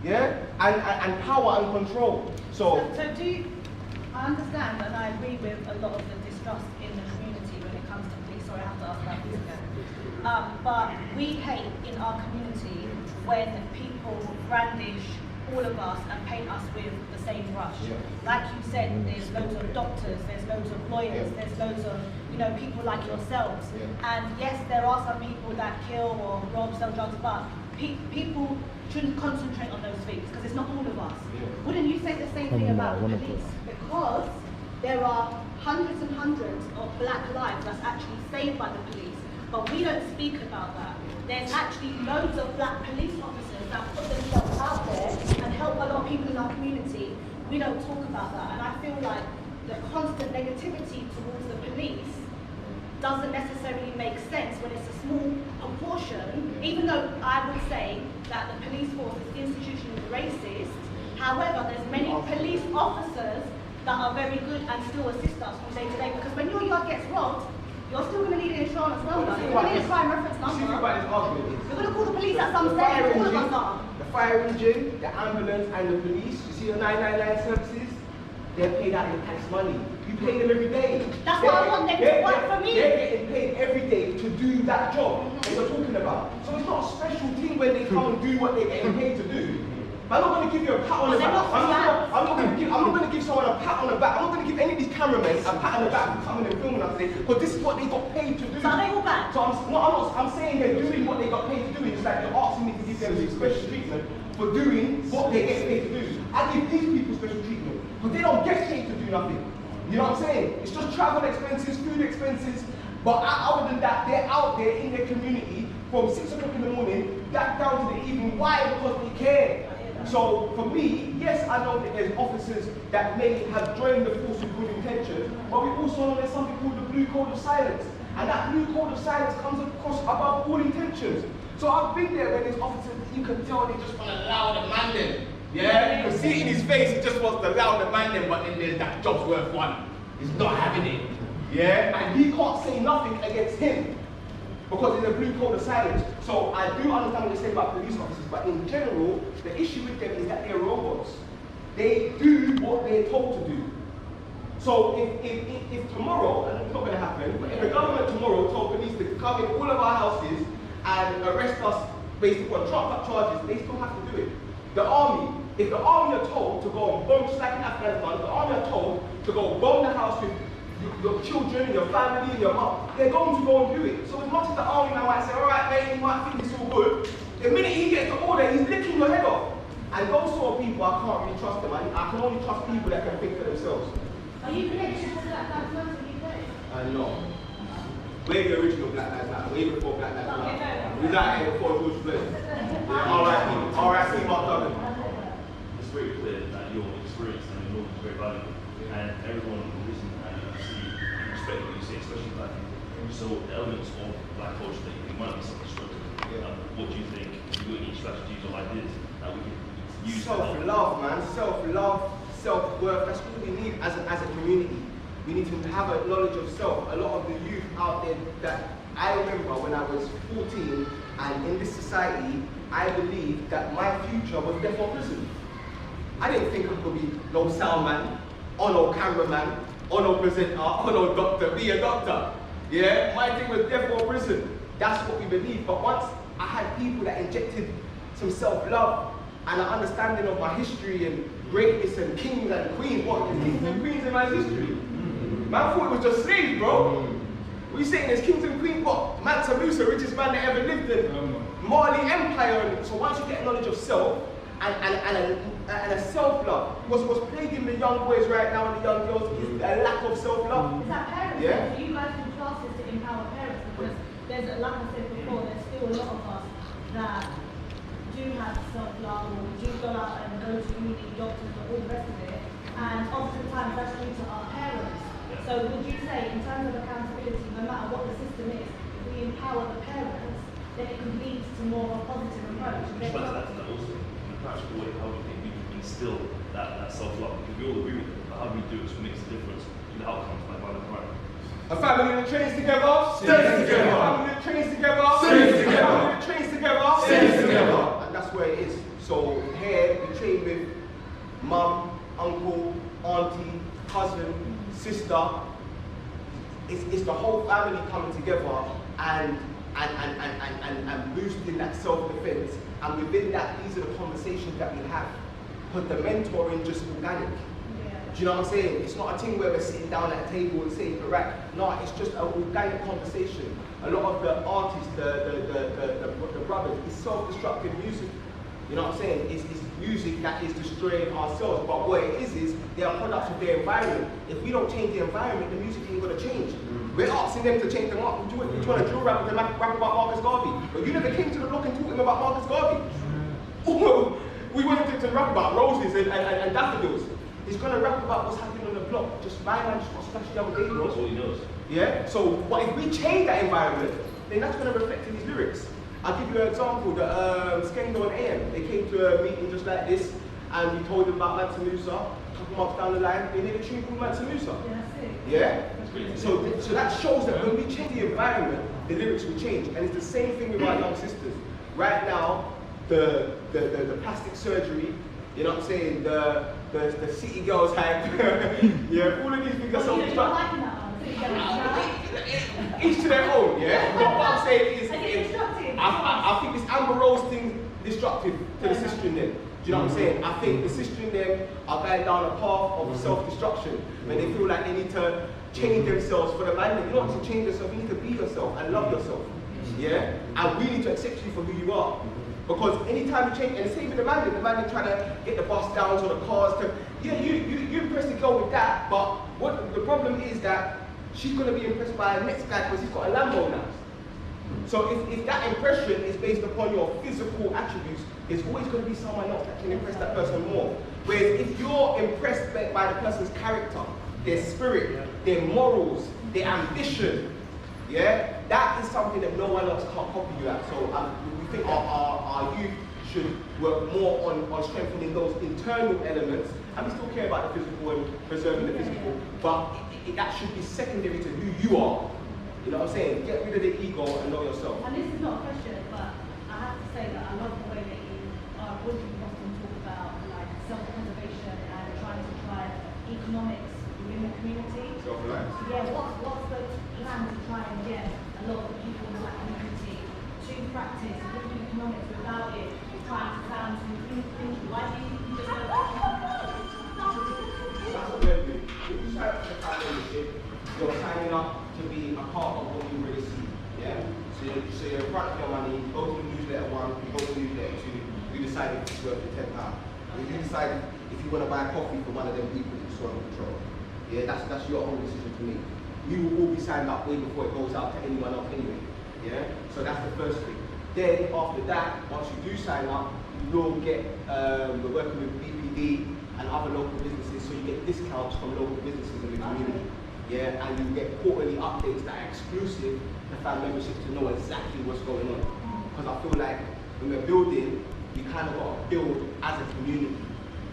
yeah? And power and control. So do you, I understand and I agree with a lot of the distrust in the community when it comes to police. Sorry, I have to ask about this again. But we hate in our community when people brandish all of us and paint us with the same brush. Yeah. Like you said, there's loads of doctors, there's loads of lawyers, there's loads of people like yourselves. Yeah. And yes, there are some people that kill or rob, sell drugs, but people shouldn't concentrate on those things because it's not all of us. Yeah. Wouldn't you say the same thing about the police? Because there are hundreds and hundreds of black lives that's actually saved by the police, but we don't speak about that. There's actually loads of black police officers that put themselves out there and help a lot of people in our community. We don't talk about that, and I feel like the constant negativity towards the police doesn't necessarily make sense when it's a small proportion, even though I would say that the police force is institutionally racist. However, there's many police officers that are very good and still assist us from day to day, because when your yard gets robbed, you're still going to need an insurance number. Well, You're going to need a crime reference See number. what this argument is. You're going to call the police at some The stage. fire All of us engine, are. the fire engine, the ambulance, and the police. You see the 999 services? They're paid out of your tax money. You pay them every day. That's why I want them to work for me. They're getting paid every day to do that job that you're talking about. So it's not a special thing when they come and do what they're getting paid to do. But I'm not going to give you a pat on the back. I'm not going to give someone a pat on the back. I'm not going to give any of these cameramen a pat on the back for coming and filming us today, because this is what they got paid to do. So are they all bad? So I'm saying they're doing what they got paid to do. It's like you're asking me to give them special treatment for doing what they get paid to do. I give these people special treatment, but they don't get paid to do nothing. You know what I'm saying? It's just travel expenses, food expenses, but other than that, they're out there in their community from 6 o'clock in the morning, back down to the evening. Why? Because they care. So for me, yes, I know that there's officers that may have joined the force with good intentions, but we also know there's something called the blue code of silence. And that blue code of silence comes across above all intentions. So I've been there when there's officers, you can tell they just want to allow the man them. Yeah, you can see it in his face, he just wants to allow the man them, but then there's that job's worth one. He's not having it. Yeah, and he can't say nothing against him, because there's a blue code of silence. So I do understand what they say about police officers, but in general, the issue with them is that they're robots. They do what they're told to do. So if tomorrow, and it's not going to happen, but if the government tomorrow told police to come in all of our houses and arrest us based upon trumped up charges, they still have to do it. The army, if the army are told to go and bomb, just like in Afghanistan, the army are told to go bomb the house with your children, your family, your mom, they're going to go and do it. So as much as the army now might say, all right, mate, you might think it's all good, the minute he gets the order, he's licking your head off. And those sort of people, I can't really trust them. I can only trust people that can think for themselves. Are you connected to that Black Lives Matter UK? No. We're the original Black Lives Matter, way before Black Lives Matter. We died here before George Floyd. R.I.P. Mark Duggan. It's very clear that your experience and your knowledge is very valuable, and everyone will listen and see and respect what you say, especially black people. So elements of black culture that you think might be self-destructive. What do you think? Have you got any strategies or ideas that we can use? Self-love, man. Self-love, self-worth. That's what we need as a community. We need to have a knowledge of self. A lot of the youth out there that I remember when I was 14, and in this society, I believed that my future was death or prison. I didn't think I could be no sound man, or no cameraman, or no presenter, or no doctor, be a doctor. Yeah, my thing was death or prison. That's what we believed. But once I had people that injected some self-love and an understanding of my history and greatness and kings and queens, what there's kings and queens in my history. Man thought it was just slaves, bro. What you saying? There's kings and queens, what? Mansa Musa, richest man that ever lived in Mali Empire. And so once you get knowledge of self and a self-love, what's plaguing the young boys right now and the young girls is a lack of self-love. Is that parents? Yeah. Do you guys do classes to empower parents? Because there's, like I said before, there's still a lot of us that do have self-love, or do go out and go to uni, doctors, and all the rest of it. And oftentimes that's due to our parents. So would you say, in terms of accountability, no matter what the system is, if we empower the parents, then it could lead to more of a positive approach? Just like that also, in a practical way, how do you think we can instill that self-love? Because we all agree with it, but how do we do it to make a difference in the outcomes like violent crime? A family that trains together, stays together. A family that trains together, stays together. A family that trains together, stays together. And that's where it is. So here we train with mum, uncle, auntie, cousin, sister. It's the whole family coming together and boosting that self-defense. And within that, these are the conversations that we have. But the mentoring just organic. Do you know what I'm saying? It's not a thing where we're sitting down at a table and saying, correct. No, it's just an organic conversation. A lot of the artists, the brothers, it's self-destructive music. You know what I'm saying? It's music that is destroying ourselves. But what it is they are products of their environment. If we don't change the environment, the music ain't gonna change. We're asking them to change the market. Do you want to drill rap with them, rap about Marcus Garvey? But you never came to the block and taught him about Marcus Garvey. We wanted him to rap about roses and daffodils. He's gonna rap about what's happening on the block. Just my man just got slashed the other day, bro. That's all he knows. Yeah? So, but if we change that environment, then that's gonna reflect in his lyrics. I'll give you an example. The Skendo and AM, they came to a meeting just like this, and we told them about Mansa Musa. A couple months down the line, they made a tune called Mansa Musa. Yeah? So that shows that when we change the environment, the lyrics will change. And it's the same thing with our young sisters. Right now, the plastic surgery, you know what I'm saying, the city girls hype, yeah, all of these things are so destructive. Each to their own, yeah? But what I'm saying is, I think this Amber Rose thing destructive to the sister in them. Do you know what I'm saying? I think the sister in them are going down a path of self-destruction when they feel like they need to change themselves for the man. You don't need to change yourself, you need to be yourself and love yourself. Yeah? And we need to accept you for who you are. Because anytime you change, and the same with the man trying to get the bus downs or the cars to, yeah, you impress the girl with that, but what the problem is that she's going to be impressed by the next guy because he's got a Lambo now. So if that impression is based upon your physical attributes, there's always going to be someone else that can impress that person more. Whereas if you're impressed by the person's character, their spirit, their morals, their ambition, yeah, that is something that no one else can't copy you at. So we think our youth should work more on strengthening those internal elements, and we still care about the physical and preserving the physical, but that should be secondary to who you are. You know what I'm saying? Get rid of the ego and know yourself. And this is not a question, but I have to say that I love the way that you would often talk about like self-preservation and trying to drive economics within the community. Self-reliance. Yeah, what's the plan to try and get a lot of the people in that community to practice living economics without it trying to sound too thinky? Why do you just go That's what we're doing. If you sign up to the Prime Membership, you're signing up to be a part of what you really see. Yeah? So you're in front of your money, you go to the newsletter 1, you go to the newsletter 2, you decide if it's worth the £10. If you decide if you want to buy a coffee from one of them people that you saw on control. Yeah, that's your own decision to make. We will all be signed up way before it goes out to anyone else anyway. Yeah? So that's the first thing. Then after that, once you do sign up, you will get we're working with BPD and other local businesses, so you get discounts from local businesses in the community. Yeah, and you get quarterly updates that are exclusive to fan memberships to know exactly what's going on. Because I feel like when we're building, you kind of got to build as a community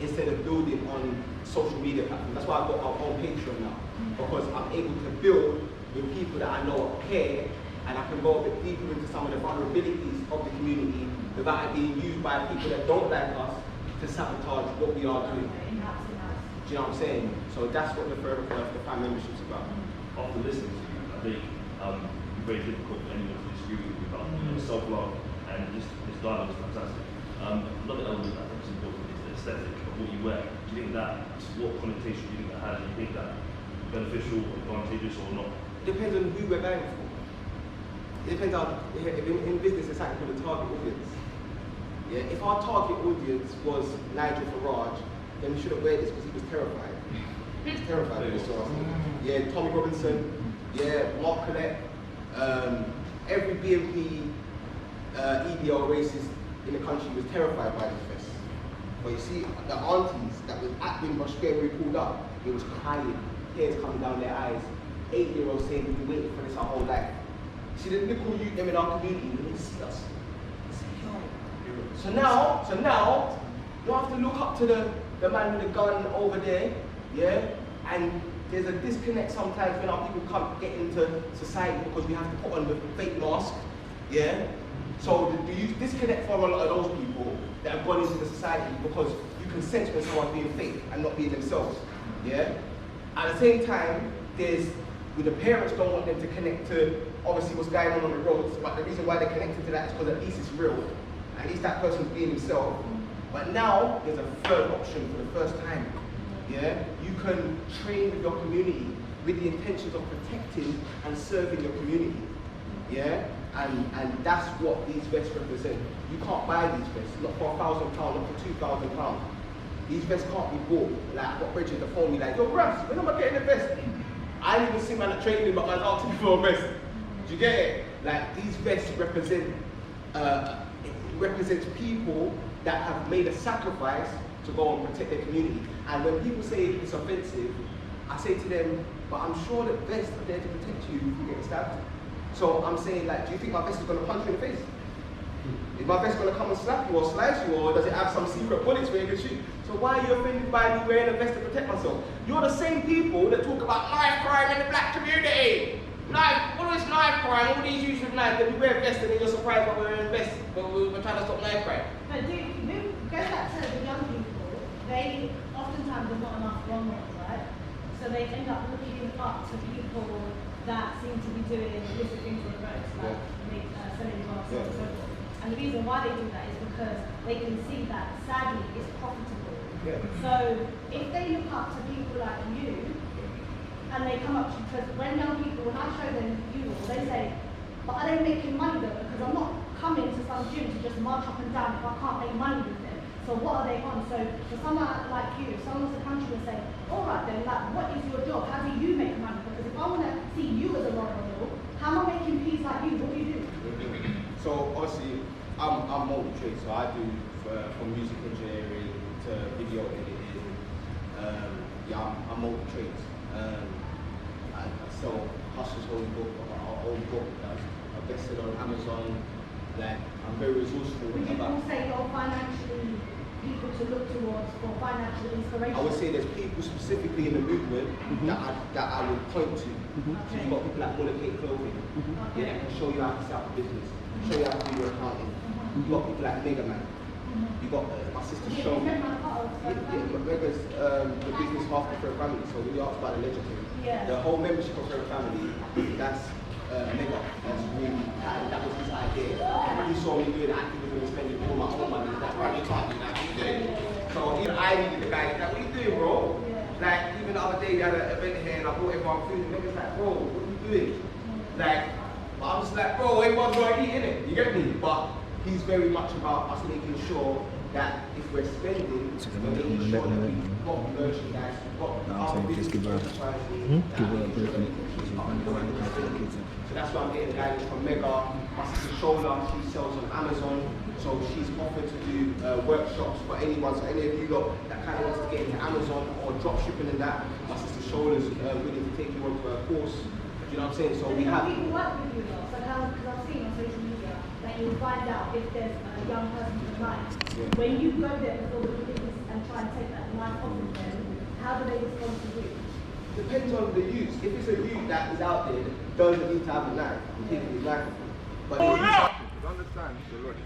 instead of building on social media platforms. That's why I've got my own Patreon now, because I'm able to build with people that I know care, and I can go a bit deeper into some of the vulnerabilities of the community without it being used by people that don't like us to sabotage what we are doing. Do you know what I'm saying? So that's what the further point of the fan membership is about. After listening to you, I think it's very difficult for anyone to disagree with you about self-love, and this dialogue is fantastic. Another element I think is important is the aesthetic of what you wear. Do you think that, what connotation do you think that has? Do you think that beneficial, advantageous, or not? Depends on who we're going for. It depends on, in business it's like for the target audience. Yeah, if our target audience was Nigel Farage, then we shouldn't wear this because he was terrified. He was terrified of this sort of thing. Yeah, Tommy Robinson, yeah, Mark Collette, every BNP EDL racist in the country was terrified by this fest. But you see, the aunties that was at Wimber Square when we pulled up, they was crying, tears coming down their eyes. 8-year-olds saying we've been waiting for this our whole life. See, the little youth them in our community, when they see us, they say, yo. So now, you have to look up to the man with the gun over there, yeah? And there's a disconnect sometimes when our people can't get into society because we have to put on the fake mask, yeah? So you disconnect from a lot of those people that have gone into the society because you can sense when someone's being fake and not being themselves, yeah? At the same time, with the parents don't want them to connect to obviously what's going on the roads, but the reason why they're connected to that is because at least it's real. At least that person's being himself. But now, there's a third option for the first time. Yeah? You can train with your community with the intentions of protecting and serving your community. Yeah? And that's what these vests represent. You can't buy these vests, not for £1,000, not for £2,000. These vests can't be bought. Like, I've got Bridget to phone me like, yo, Raps, when am I getting a vest? I didn't even see man at training, but I was asking for a vest. Do you get it? Like, these vests represent, represents people that have made a sacrifice to go and protect their community. And when people say it's offensive, I say to them, but I'm sure that vests are there to protect you if you get stabbed. So I'm saying, like, do you think my vest is going to punch you in the face? Is my vest gonna come and slap you or slice you, or does it have some secret bullets where you can shoot? So why are you offended by me wearing a vest to protect myself? You're the same people that talk about knife crime in the black community. Knife, what is knife crime? All these youths with knives, then we wear vests and then you're surprised why we're wearing vests, but we're trying to stop knife crime. But go back to the young people, they oftentimes have not enough role models, right? So they end up looking up to people that seem to be doing illicit things on the roads, like selling drugs and so forth. And the reason why they do that is because they can see that, sadly, it's profitable. Yeah. So if they look up to people like you, and they come up to you, because when young people, when I show them you, they say, but are they making money though? Because I'm not coming to some gym to just march up and down if I can't make money with them. So what are they on? So for someone like you, if someone was to come to you and say, all right then, like, what is your job? How do you make money? Because if I want to see you as a role model, how am I making peace like you? What do you do? So obviously, I'm multi-trade, so I do from music engineering to video editing. I'm multi-trade. I sell Hustler's Holy Book, our own book that's invested on Amazon. Like, I'm very resourceful. Would you all say you're financially people to look towards for financial inspiration? I would say there's people specifically in the movement that I would point to. So you've got people like Mullicate Clothing, yeah, that can show you how to set up a business, show you how to do your accounting. You've got people like Mega Man. You've got my sister Show. Mega's the business half of her family, so when you ask about the legendary, the whole membership of her family, that's Mega. That's really, that was his idea. He saw me doing activism and spending all my own money. That's why you can't do that. What are you doing? So even I needed the guy. Like, what are you doing, bro? Like, even the other day we had an event here and I brought everyone food and Mega's like, bro, what are you doing? Like, I was like, bro, everyone's gonna eat, innit? You get me? But he's very much about us making sure that if we're spending, we're making sure that we've got merchandise, we've got our business. So that's why I'm getting guidance from Mega. My sister Shola, she sells on Amazon, so she's offered to do workshops for anyone. So any of you lot that kind of wants to get into Amazon or drop shipping and that, my sister Shola's willing to take you onto a course. You know what I'm saying? So we have people work with you though. So how, because I've seen on social media that you find out if there's a young person in life. When you go there before the business and try and take that life off of them, how do they respond to you? Depends on the youth. If it's a youth that is out there that doesn't need to have a knife, you take his life. But Understand?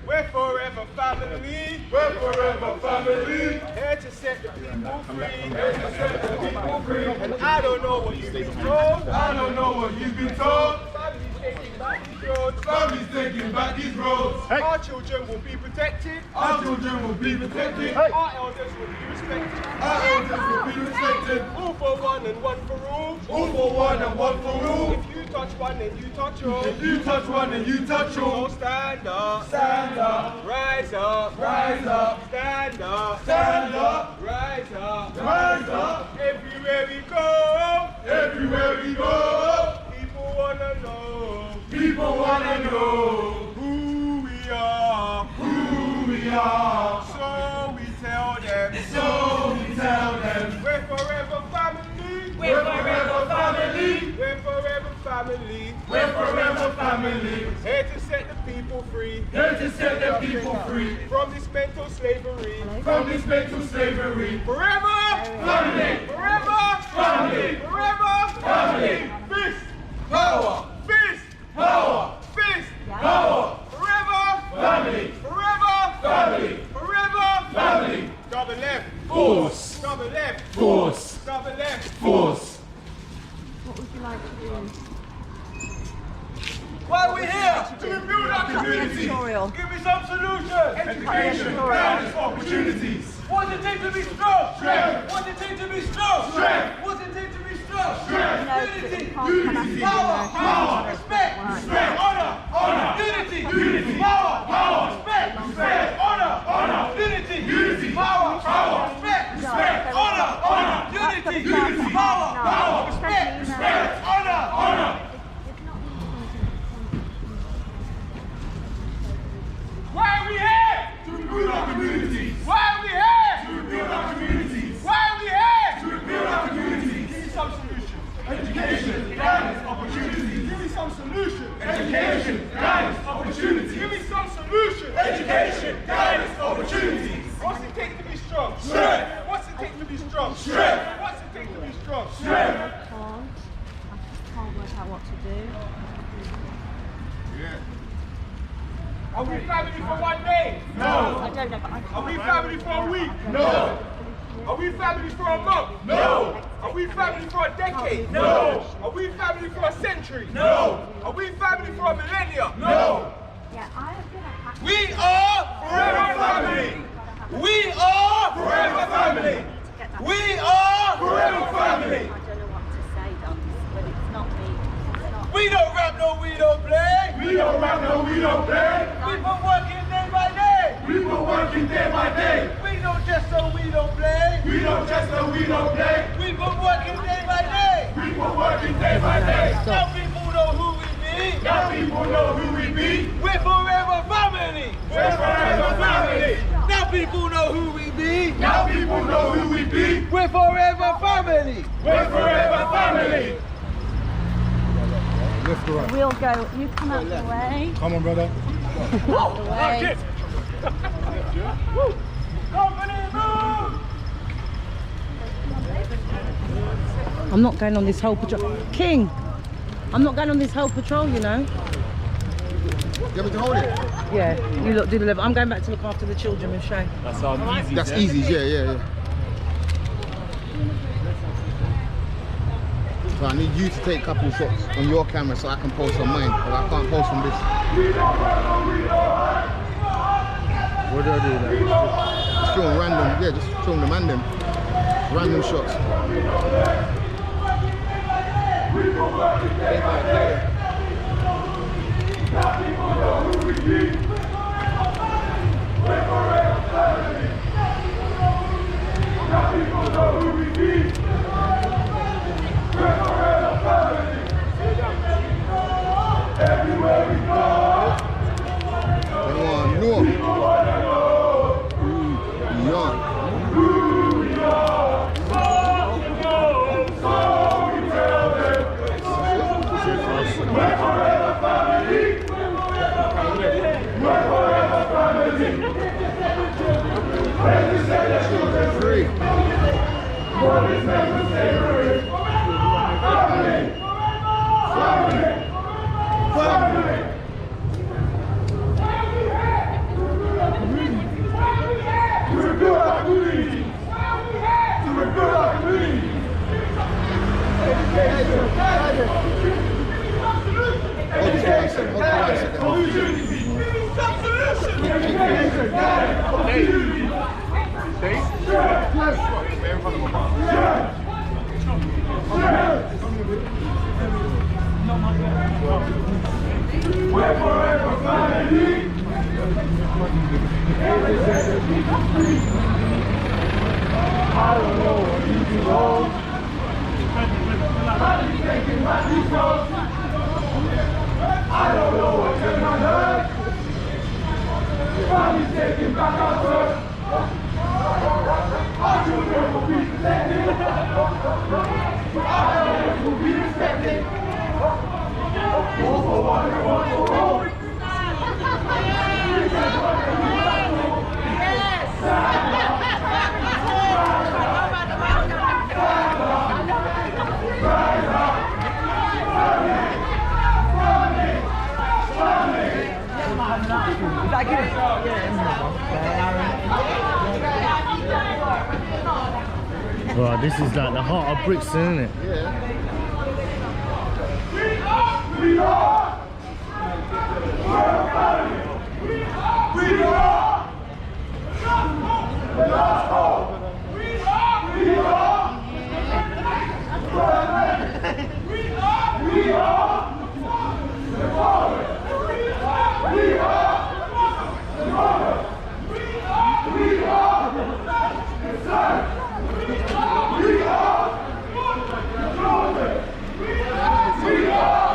we're forever family. We're forever family. Here to set the people free. Here to set the people free. And I don't know what you've been told. I don't know what you've been told. Family's taking back these roads. Family's taking back these roads. Our children will be protected. Our children will be protected. Our elders will be respected. Our elders will be respected. All for one and one for all. All for one and one for all. If you touch one, then you touch all. If you touch one, then you touch all. So stand up. Stand up. Rise up. Rise up. Stand up. Stand up. Rise up. Rise up. Everywhere we go. Everywhere we go. People wanna know. People wanna know who we are. Who we are. So we tell them. So we tell them. We're forever family. We're forever family. We're forever family. We're forever family. Here to set the people free. Here to set the people free. From this mental slavery. From this mental slavery. Forever family. Forever family. Forever family. Fist. Power. Fist. Power. Fist. Power. Forever family. Forever family. Forever family. Double left. Force. Double left. Force. Double left. Force. What would you like to do? Why are we here? To rebuild our communities. Give me some solutions. Education, guidance, opportunities. What's it take to be strong? Strength. What's it take to be strong? Strength. What's it take to be strong? Strength. Unity. Power. Power. Respect. Respect. Honor. Honor. Unity. Unity. Power. Power. Respect. Respect. Honor. Honor. Unity. Unity. Power. Power. Respect. Respect. Honor. Honor. Unity. Unity. Power. Power. Respect. Respect. Honor. Honor. Why are we here? To rebuild our communities. Why are we here? To rebuild our communities. Why are we here? To rebuild our communities. Give me some solutions. Education, guidance, opportunities. Give me some solutions. Education, guidance, opportunities. Give me some solutions. Are we family for one day? No. I don't know, but I Are we family for a week? No. Are we family for a month? No. Are we family for a decade? No. Are we family for a century? No. Are we family for a millennia? No. Yeah, I am gonna have We are forever family. We are forever family. We are forever family. I don't know what to say, Doc, but it's not me. It's not. We don't rap, no, we don't play. We don't rap, no, we don't play. We put work in day by day. We put work in day by day. We don't just so we don't play. We don't just so we don't play. We put work in day by day. We put work in day by day. Now people know who we be. Now people know who we be. We're forever family. We're forever family. Now people know who we be. Now people know who we be. We're forever family. We're forever family. We'll go. You come out the way. Come on, brother. Out the way. I'm not going on this whole patrol. King, I'm not going on this whole patrol, you know. You want me to hold it? Yeah, you lot do the level. I'm going back to look after the children with Shay. That's our easy. That's easy, yeah. So I need you to take a couple shots on your camera so I can post on mine, because I can't post on this. What do I do then? Just film random, just film the random shots. Everywhere we go. Come on, North. We're forever family. We're forever family. When we say the children free, what is never slavery? Family. Family. Family. To rebuild our community. To rebuild our community. Education. We're forever family. I don't know what you do wrong. I'm taking my detours. I don't know what's in my head. Family's taking back our birth. Our children will be protected. Our elders will be respected. All for one and one for all. Right, this is like the heart of Brixton, isn't it? Yeah. We are. We are. The last hope. We are. We are. We are. The forward. We are. The forward. We are. The sun. We are. The children. We are.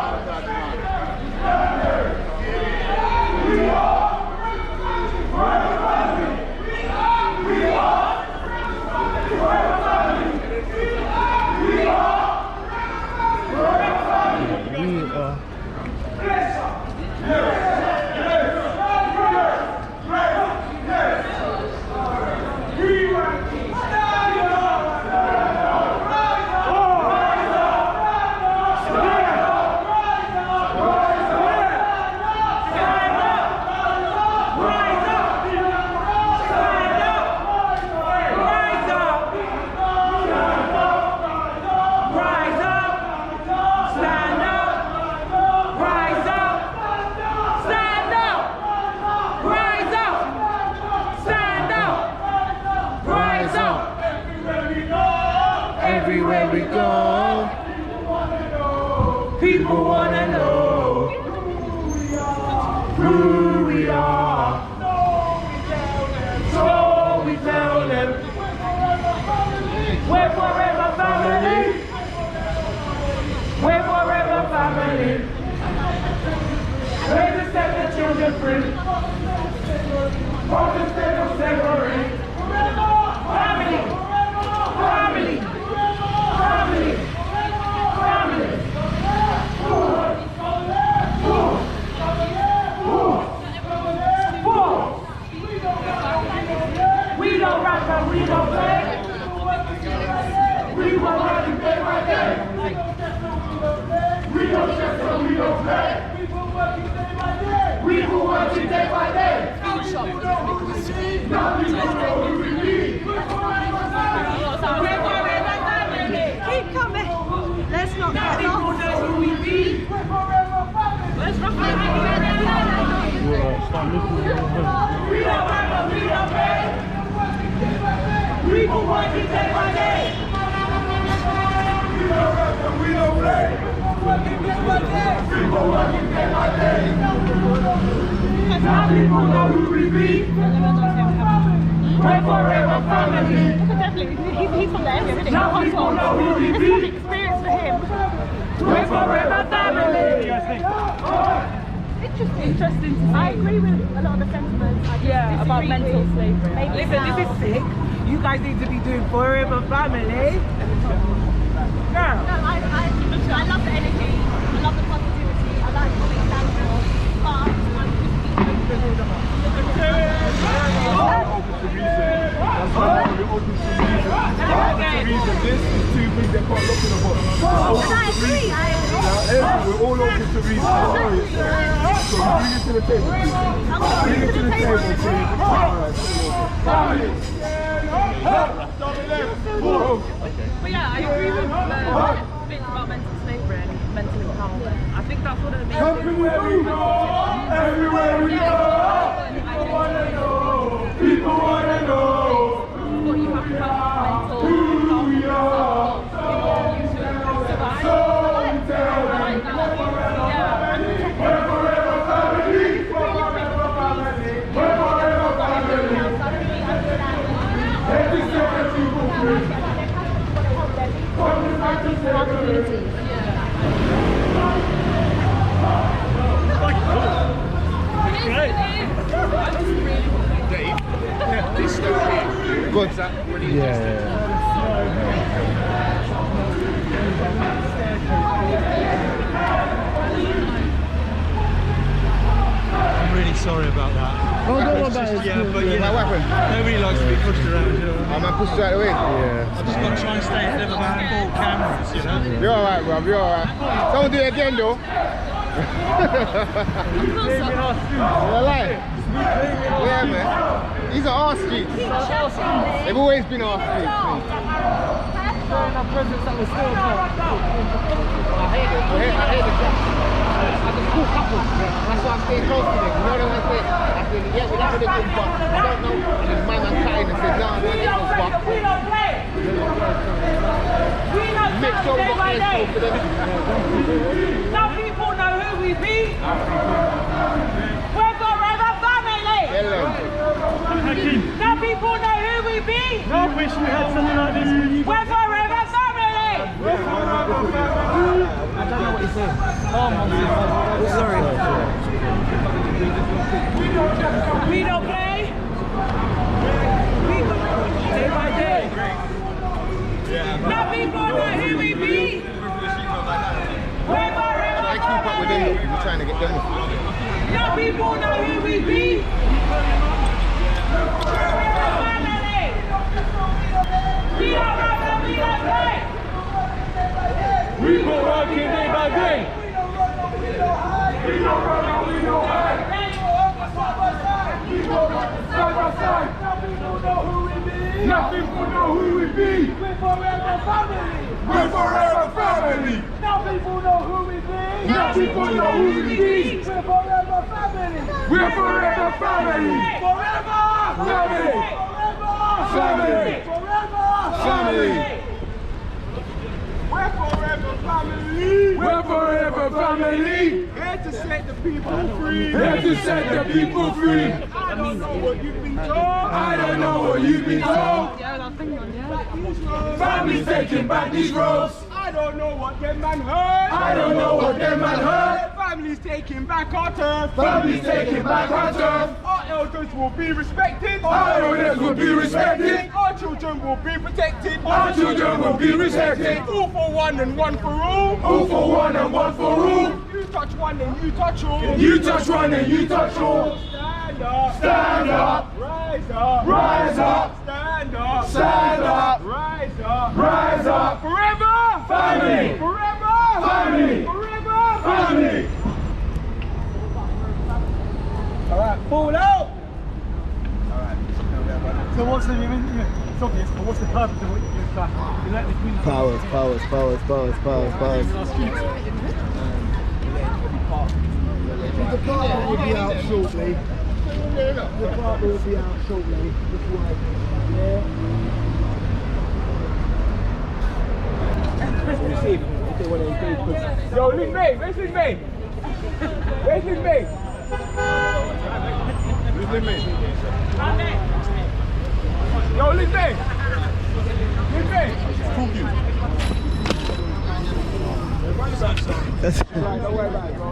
People wanna know who we are. So we tell them, we're forever family. We're forever family. We're to set the children free. From the state of slavery. Family. Family. Family. Family. We don't rap and we don't play. We will rap and day by day. We don't stress and we don't play. We will work it day by day. Now people know who we be. Keep coming. Let's not get People lost. know who we be. Let's rock it. We don't rap and we don't play. We will work it day by day. We don't rap and we don't play. We will work it day by day. Now people know who we be. We're forever family. He's from the area, isn't he? Now people know who we It's be. an experience for him. We're forever family. Interesting to see. I agree with a lot of the sentiments. I just about disagree mental with slavery. maybe Listen, now. this is sick. You guys need to be doing forever family. Girl. No, I love the energy. I love the positivity. I like what it stands for. But I'm This is too big, they can't look in the box. I agree. We're all open to reason. So bring it to the table. Bring it to the table, please. But yeah, I agree with the bits about mental slavery and mental empowerment. I think that's one of the main things. Everywhere we go, everywhere we go, people wanna know, people wanna know But you have to have mental who we are. survive. So we tell them, we're forever family. We're forever family. We're forever family. We're forever family. Every second people free. From the night to slavery. Good. I'm really sorry about that. Oh, don't worry about it. Yeah, but you know, What happened? nobody likes to be pushed around, you know. I'm gonna push you out of the way. Yeah. I've just got to try and stay ahead of the handball cameras, you know. You're alright, bruv. You're alright. Don't do it again, though. You're lying. Yeah, man. These are our streets. They've always been our streets. Showing our presence that we're still here. I hate it. As a cool couple, that's why I'm staying close to them. You know what I'm saying? I said, yeah, we're not gonna give fuck. I don't know. And his man I'm cutting and said, no, I don't give a fuck. We don't play. We don't Make sure we day by got day. air for them. Now people know who we be. We're forever family. Hello. Now people know who we be. I wish we had something like this when you We're forever family. We're forever family. I don't know what he's saying. Oh my God. Sorry. We don't play. We go day by day. Now people know who we be. We're forever I keep up with them. family. We're trying to get them. Now people know who we be. Forever family. We don't rap and we don't play. We go working day by day. We don't run and we don't hide. We go side by side. Now people know who we be. We're forever family. We're forever family. Now people know who we be. Now people know who we be. We're forever family. We're forever family. Forever family. Family. Forever family. We're forever family. We're forever family. family. Here to set the people free. Here to set the people free. I don't know what you've been told. I don't know what you've been told. Families taking back these roads. I don't know what them man heard. I don't know what them man heard. Families taking back our turf. Families taking back our turf. Our elders will be respected. Our elders will be respected. Our children will be protected. Our children will be respected. All for one and one for all. All for one and one for all. You touch one and you touch all. You touch one and you touch all. Stand up. Stand up. Rise up. Rise up. Stand up. Stand up. Rise up. Rise up. Forever. Family. Forever. Family. Forever. Family. Alright, fall out. So what's the, it's obvious, but what's the purpose of what you do? You let the community... Powers. The partner will be out shortly. Yo, Lin May, where's Lin May? Where's Lin May? Where's Lin May? Yo, Lin May! Lin May! Don't worry about it, bro.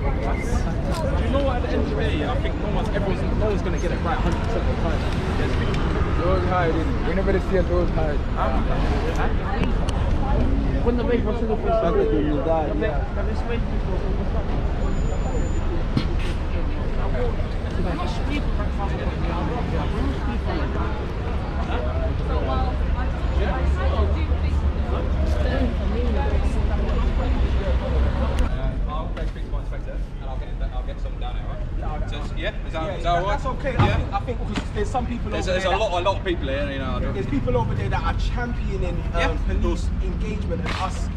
You know what, at the end of the day, I think no one's going to get it right 100% of the time. Those hiding. We never see those hiding. When the make one single person you die. I'll go speak to my inspector and I'll get someone down here, right? Yeah, is that all right? That's okay. Yeah. I think because there's some people There's over a there. lot of people here, you know. There's people over there that are championing police engagement and us,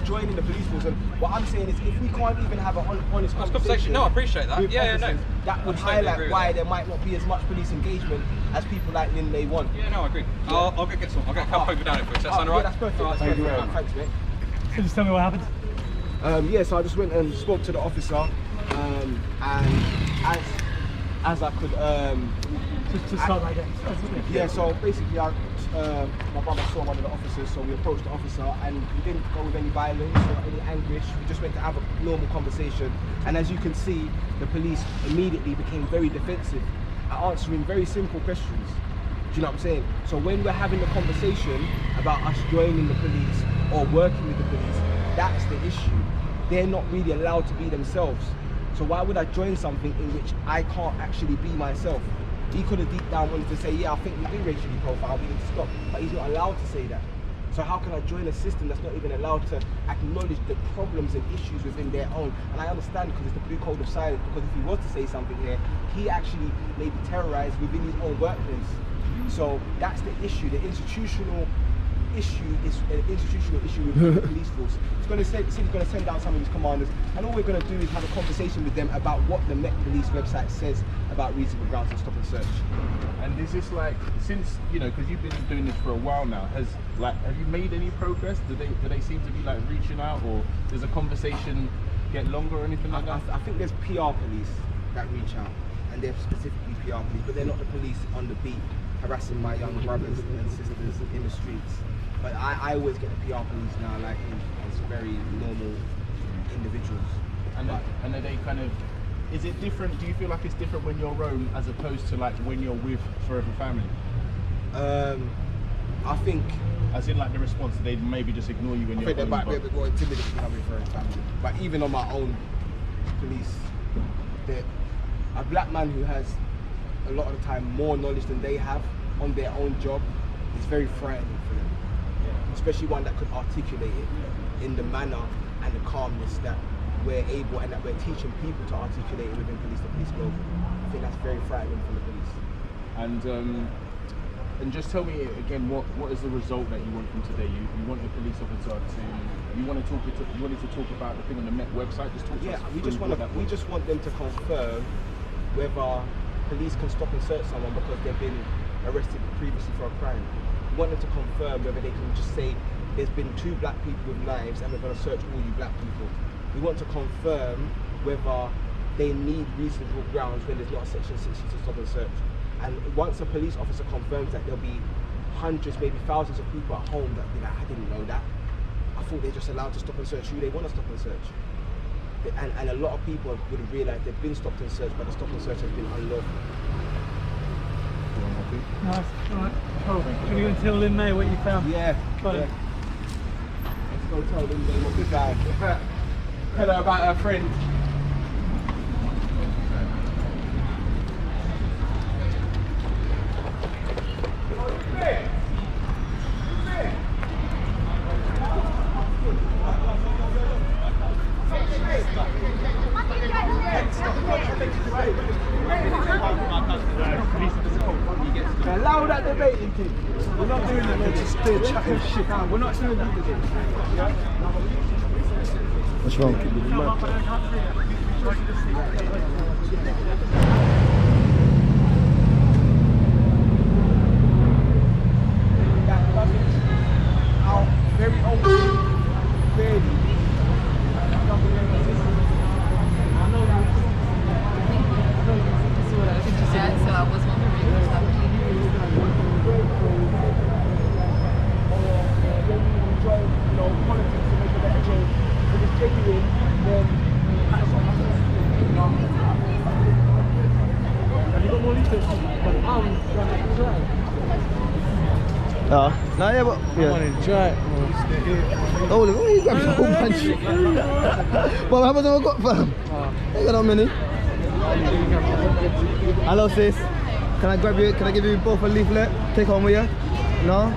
joining the police force. And what I'm saying is, if we can't even have an honest conversation, No, I appreciate that. with Yeah, no. officers, that would I totally agree highlight with why that. there might not be as much police engagement as people like Lynn may want. Yeah, no, I agree. I'll get some. I'll get a couple people down here for you. Does that sound all right? That's perfect. All right, That's thank you perfect. very much. Thanks, mate. So just tell me what happened. So I just went and spoke to the officer, and as I could, To start like that. yeah. So basically, my brother saw one of the officers, so we approached the officer, and we didn't go with any violence or any anguish. We just went to have a normal conversation, and as you can see, the police immediately became very defensive at answering very simple questions. Do you know what I'm saying? So when we're having a conversation about us joining the police or working with the police, that's the issue. They're not really allowed to be themselves. So why would I join something in which I can't actually be myself? He could have deep down wanted to say, yeah, I think we do racially profile, we need to stop. But he's not allowed to say that. So how can I join a system that's not even allowed to acknowledge the problems and issues within their own? And I understand because it's the blue code of silence, because if he was to say something here, he actually may be terrorized within his own workplace. So that's the issue. The institutional issue is an institutional issue with the police force. It's going to say he's going to send out some of his commanders, and all we're going to do is have a conversation with them about what the Met Police website says about reasonable grounds and stop and search. And is this like, since because you've been doing this for a while now, have you made any progress? Do they seem to be like reaching out, or does a conversation get longer or anything like that? I think there's PR police that reach out, and they're specifically PR police, but they're not the police on the beat harassing my young brothers and sisters in the streets. But I always get the PR police now, like as very normal individuals. And are they kind of, is it different? Do you feel like it's different when you're alone as opposed to like when you're with Forever Family? I think, as in like the response, they maybe just ignore you when you're I think they home, might be a but- bit more intimidating when I'm with Forever Family. But even on my own police, a black man who has a lot of the time more knowledge than they have on their own job is very frightening for them. Especially one that could articulate it in the manner and the calmness that we're able and that we're teaching people to articulate it within Police to Police Global. I think that's very frightening for the police. And just tell me again, what is the result that you want from today? You want the police officer to, you wanted to talk about the thing on the Met website. Just talk to us we through just what that was. want them to confirm whether police can stop and search someone because they've been arrested previously for a crime. We want them to confirm whether they can just say there's been 2 black people with knives and we're going to search all you black people. We want to confirm whether they need reasonable grounds when there's not a section 60 to stop and search. And once a police officer confirms that, there'll be hundreds, maybe thousands of people at home that be like, I didn't know that. I thought they're just allowed to stop and search who they want to stop and search. And a lot of people wouldn't realise they've been stopped and searched, but the stop and search has been unlawful. Nice, alright. Oh, can you go and tell Lynn May what you found? Yeah. Got it. Let's go tell Lynn May what we found. Tell her about her friend. Allow that debating thing. We're not doing that, we're just doing chatting shit. We're not doing that today. What's wrong? Very old. Really. Yeah, so I was wondering if that Politics to make a better change. If it's genuine, then that's what happens. Have you got more leaflets? No, yeah, but yeah. I want to try it. Oh, you grabbed a whole bunch. Well, how much have I got, fam? I ain't got that many. Hello, sis. Can I grab you? Can I give you both a leaflet? Take home with you? No?